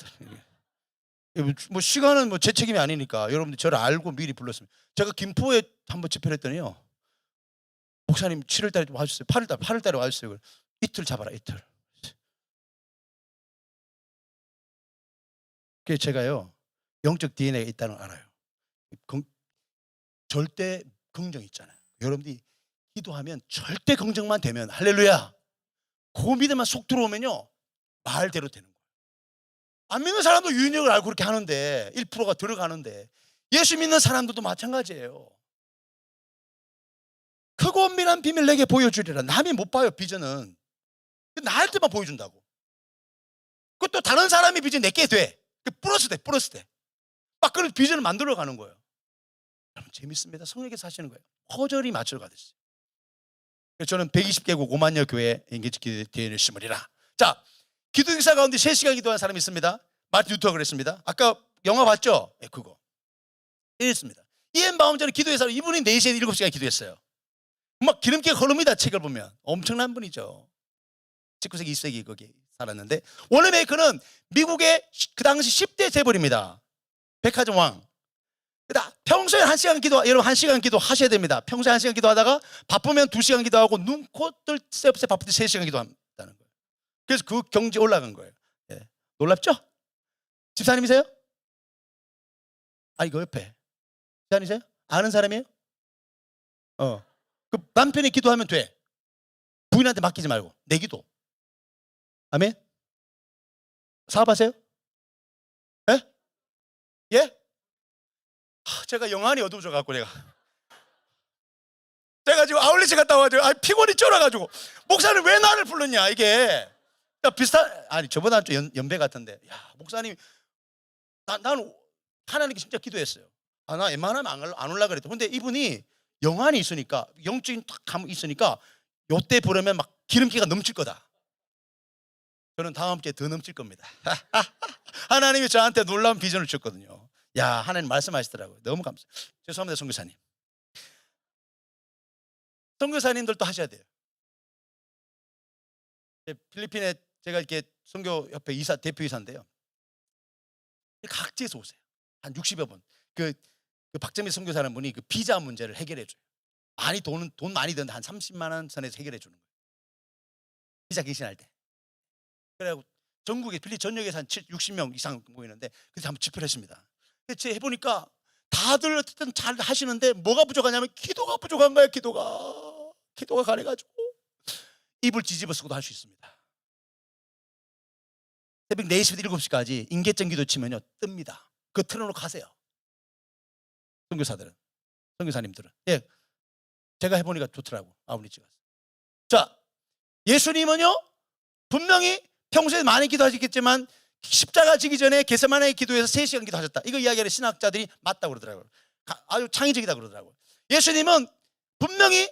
뭐 시간은 뭐 제 책임이 아니니까 여러분들 저를 알고 미리 불렀습니다. 제가 김포에 한번 집회를 했더니요. 목사님 7월달에 와주세요. 8월달에 와주세요. 이틀 잡아라 이틀. 그래서 제가요 영적 DNA가 있다는 걸 알아요. 절대 긍정 있잖아요. 여러분들이 기도하면 절대 긍정만 되면 할렐루야. 그 믿음만 속 들어오면요 말대로 되는 거예요. 안 믿는 사람도 유인력을 알고 그렇게 하는데 1%가 들어가는데 예수 믿는 사람들도 마찬가지예요. 크고 은밀한 비밀 내게 보여주리라. 남이 못 봐요. 비전은 나한테만 보여준다고. 그것도 다른 사람이 비전 내게 돼. 플러스 돼. 막 그런 비전을 만들어가는 거예요. 여러분 재밌습니다. 성령께서 하시는 거예요. 허절히 맞춰가듯이. 그래서 저는 120개국 5만여 교회 engage DNA를 심으리라. 자, 기도 행사 가운데 3시간 기도한 사람이 있습니다. 마틴 루터가 그랬습니다. 아까 영화 봤죠? 네, 그거 이랬습니다. 이엔 바움전은 기도회사 이분이 4시에 7시간 기도했어요. 막 기름기가 흐릅니다. 책을 보면 엄청난 분이죠. 19세기 20세기 거기 살았는데 워너메이커는 미국의 그 당시 10대 재벌입니다. 백화점 왕. 평소에 1시간 기도, 여러분 1시간 기도 하셔야 됩니다. 평소에 1시간 기도하다가 바쁘면 2시간 기도하고 눈, 코, 뜰 새 없이 바쁠 때 3시간 기도한다는 거예요. 그래서 그 경지 올라간 거예요. 네. 놀랍죠? 집사님이세요? 이거 옆에 집사님이세요? 아는 사람이에요? 그 남편이 기도하면 돼. 부인한테 맡기지 말고 내 기도. 아멘? 사업하세요? 예? 예? 제가 영안이 어두워져 갖고 제가 지금 아울렛에 갔다 와가지고 피곤이 쩔어가지고 목사님 왜 나를 불렀냐 이게 비슷한 저보다 좀 연배 같은데 야 목사님 나는 하나님께 진짜 기도했어요. 나 웬만하면 안 올라 그랬대. 근데 이분이 영안이 있으니까 영적인 감이 있으니까 요때 부르면 막 기름기가 넘칠 거다. 저는 다음 주에 더 넘칠 겁니다. 하나님이 저한테 놀라운 비전을 줬거든요. 야 하나님 말씀하시더라고요. 너무 감사해요. 죄송합니다 선교사님. 선교사님들도 하셔야 돼요. 필리핀에 제가 이렇게 선교협회 대표이사인데요. 각지에서 오세요. 한 60여 분. 그 박정미 선교사라는 분이 그 비자 문제를 해결해 줘요. 돈 많이 드는데 한 30만 원 선에서 해결해 주는 거예요. 비자 갱신할 때. 그래갖고 전국에 필리핀 전역에서 한 60명 이상 모이는데 그래서 한번 집회를 했습니다. 제가 해보니까 다들 어쨌든 잘 하시는데 뭐가 부족하냐면 기도가 부족한 거예요. 기도가 가려가지고 입을 뒤집어 쓰고도 할 수 있습니다. 새벽 4시부터 7시까지 인계점 기도 치면요 뜹니다. 그거 틀어놓고 가세요. 선교사들은 선교사님들은 제가 해보니까 좋더라고. 아우니치가. 자 예수님은요 분명히 평소에 많이 기도하셨겠지만 십자가 지기 전에 겟세마네 기도에서 3시간 기도하셨다. 이거 이야기하는 신학자들이 맞다고 그러더라고요. 아주 창의적이다 그러더라고요. 예수님은 분명히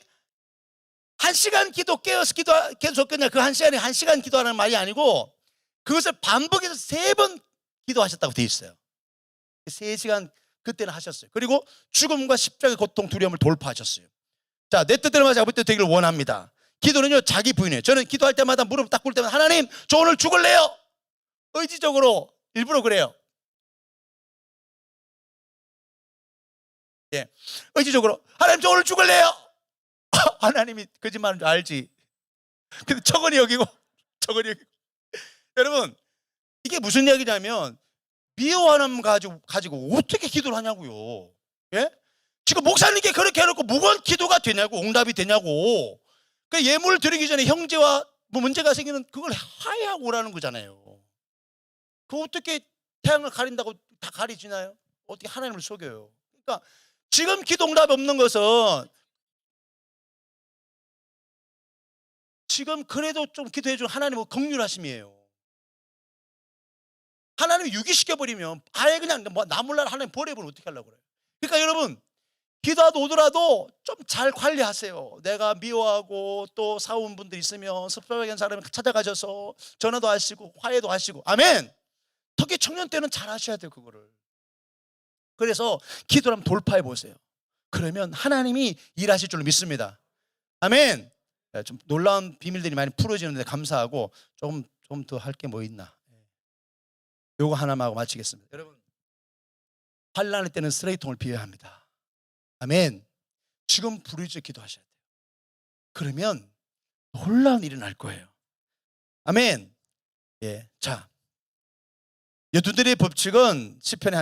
1시간 기도 깨어서 계속 그냥 그 1시간에 1시간 기도하는 말이 아니고 그것을 반복해서 3번 기도하셨다고 되어 있어요. 3시간 그때는 하셨어요. 그리고 죽음과 십자가의 고통, 두려움을 돌파하셨어요. 자, 내 뜻대로 하지 아버지 뜻 되기를 원합니다. 기도는요, 자기 부인이에요. 저는 기도할 때마다 무릎 딱 꿇을 때마다 하나님, 저 오늘 죽을래요. 의지적으로 일부러 그래요. 예, 의지적으로 하나님, 저 오늘 죽을래요. 하나님이 거짓말인 줄 알지. 근데 척은이 여기고 척은이 여기고. 여러분, 이게 무슨 이야기냐면 미워하는 가지고 어떻게 기도를 하냐고요. 예? 지금 목사님께 그렇게 해놓고 무건 기도가 되냐고, 응답이 되냐고. 그 예물을 드리기 전에 형제와 뭐 문제가 생기는 그걸 화해하고 오라는 거잖아요. 그 어떻게 태양을 가린다고 다 가리지나요? 어떻게 하나님을 속여요? 그러니까 지금 기도 응답이 없는 것은 지금 그래도 좀 기도해 준 하나님의 긍휼하심이에요. 하나님을 유기시켜버리면 아예 그냥 뭐 나 몰라 하나님 버려버리면 어떻게 하려고 그래요? 그러니까 여러분, 기도하다 오더라도 좀 잘 관리하세요. 내가 미워하고 또 사온 분들 있으면 섭섭하게 한 사람을 찾아가셔서 전화도 하시고 화해도 하시고. 아멘. 특히 청년 때는 잘 하셔야 돼요, 그거를. 그래서 기도를 한번 돌파해 보세요. 그러면 하나님이 일하실 줄로 믿습니다. 아멘. 좀 놀라운 비밀들이 많이 풀어지는데 감사하고 좀 더 할 게 뭐 있나? 요거 하나만 하고 마치겠습니다. 여러분, 환난할 때는 쓰레기통을 비워야 합니다. 아멘. 지금 부르짖어 기도하셔야 돼요. 그러면 놀라운 일이 날 거예요. 아멘. 예, 자, 여두들의 법칙은 시편에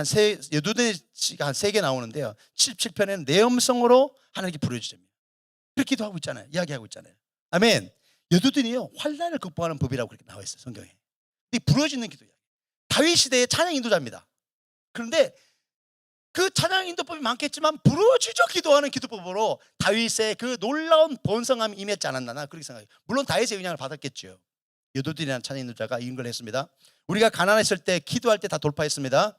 여두들의 시가 한 3개 나오는데요. 77편에는 내 음성으로 하나님께 부르짖습니다. 그렇게 기도하고 있잖아요. 이야기하고 있잖아요. 아멘. 여두들이요, 환난을 극복하는 법이라고 그렇게 나와 있어요, 성경에. 이 부르짖는 기도예요. 다윗 시대의 찬양 인도자입니다. 그런데 그 찬양 인도법이 많겠지만 부르짖어 기도하는 기도법으로 다윗의 그 놀라운 번성함이 임했지 않았나, 나 그렇게 생각해요. 물론 다윗의 영향을 받았겠죠. 여두들이라는 찬양 인도자가 이런 걸 했습니다. 우리가 가난했을 때, 기도할 때 다 돌파했습니다.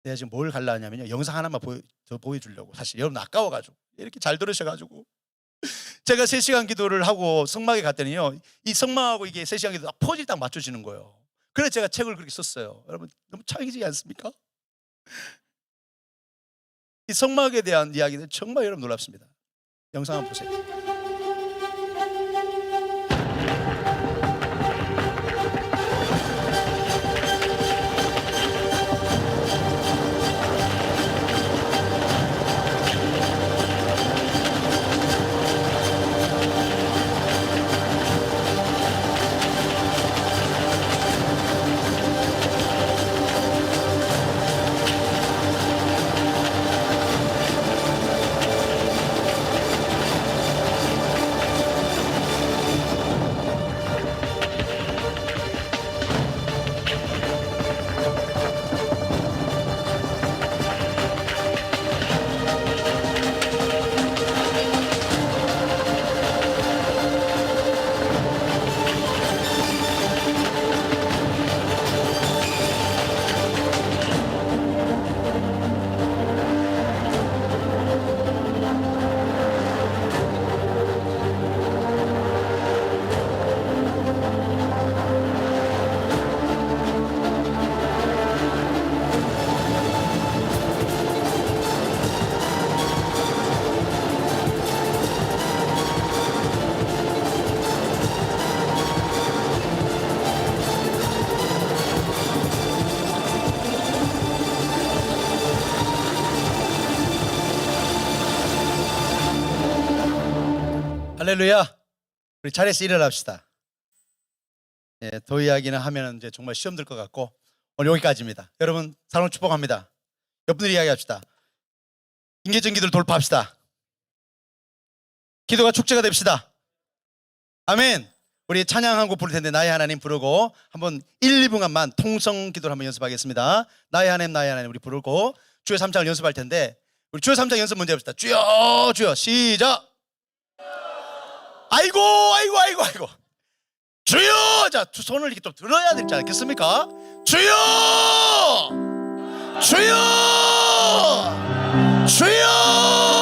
내가 지금 뭘 갈라 하냐면요, 영상 하나만 더 보여주려고. 사실 여러분 아까워가지고 이렇게 잘 들으셔가지고 제가 3시간 기도를 하고 성막에 갔더니요, 이 성막하고 이게 3시간 기도 퍼즐 딱 맞춰지는 거예요. 그래서 제가 책을 그렇게 썼어요. 여러분 너무 창의적이지 않습니까? 이 성막에 대한 이야기는 정말 여러분 놀랍습니다. 영상 한번 보세요. 할렐루야. 우리 자리에서 일어납시다. 예, 더 이야기는 하면 이제 정말 시험 들 것 같고 오늘 여기까지입니다. 여러분 사랑 축복합니다. 옆분들 이야기합시다. 인계적 기도를 돌파합시다. 기도가 축제가 됩시다. 아멘. 우리 찬양 한 곡 부를 텐데 나의 하나님 부르고 한번 1, 2분간만 통성 기도를 한번 연습하겠습니다. 나의 하나님 우리 부르고 주여 3장을 연습할 텐데 우리 주여 3장 연습 먼저 해봅시다. 주여 주여 시작. 아이고 주여! 자, 두 손을 이렇게 좀 들어야 되지 않겠습니까? 주여! 주여! 주여!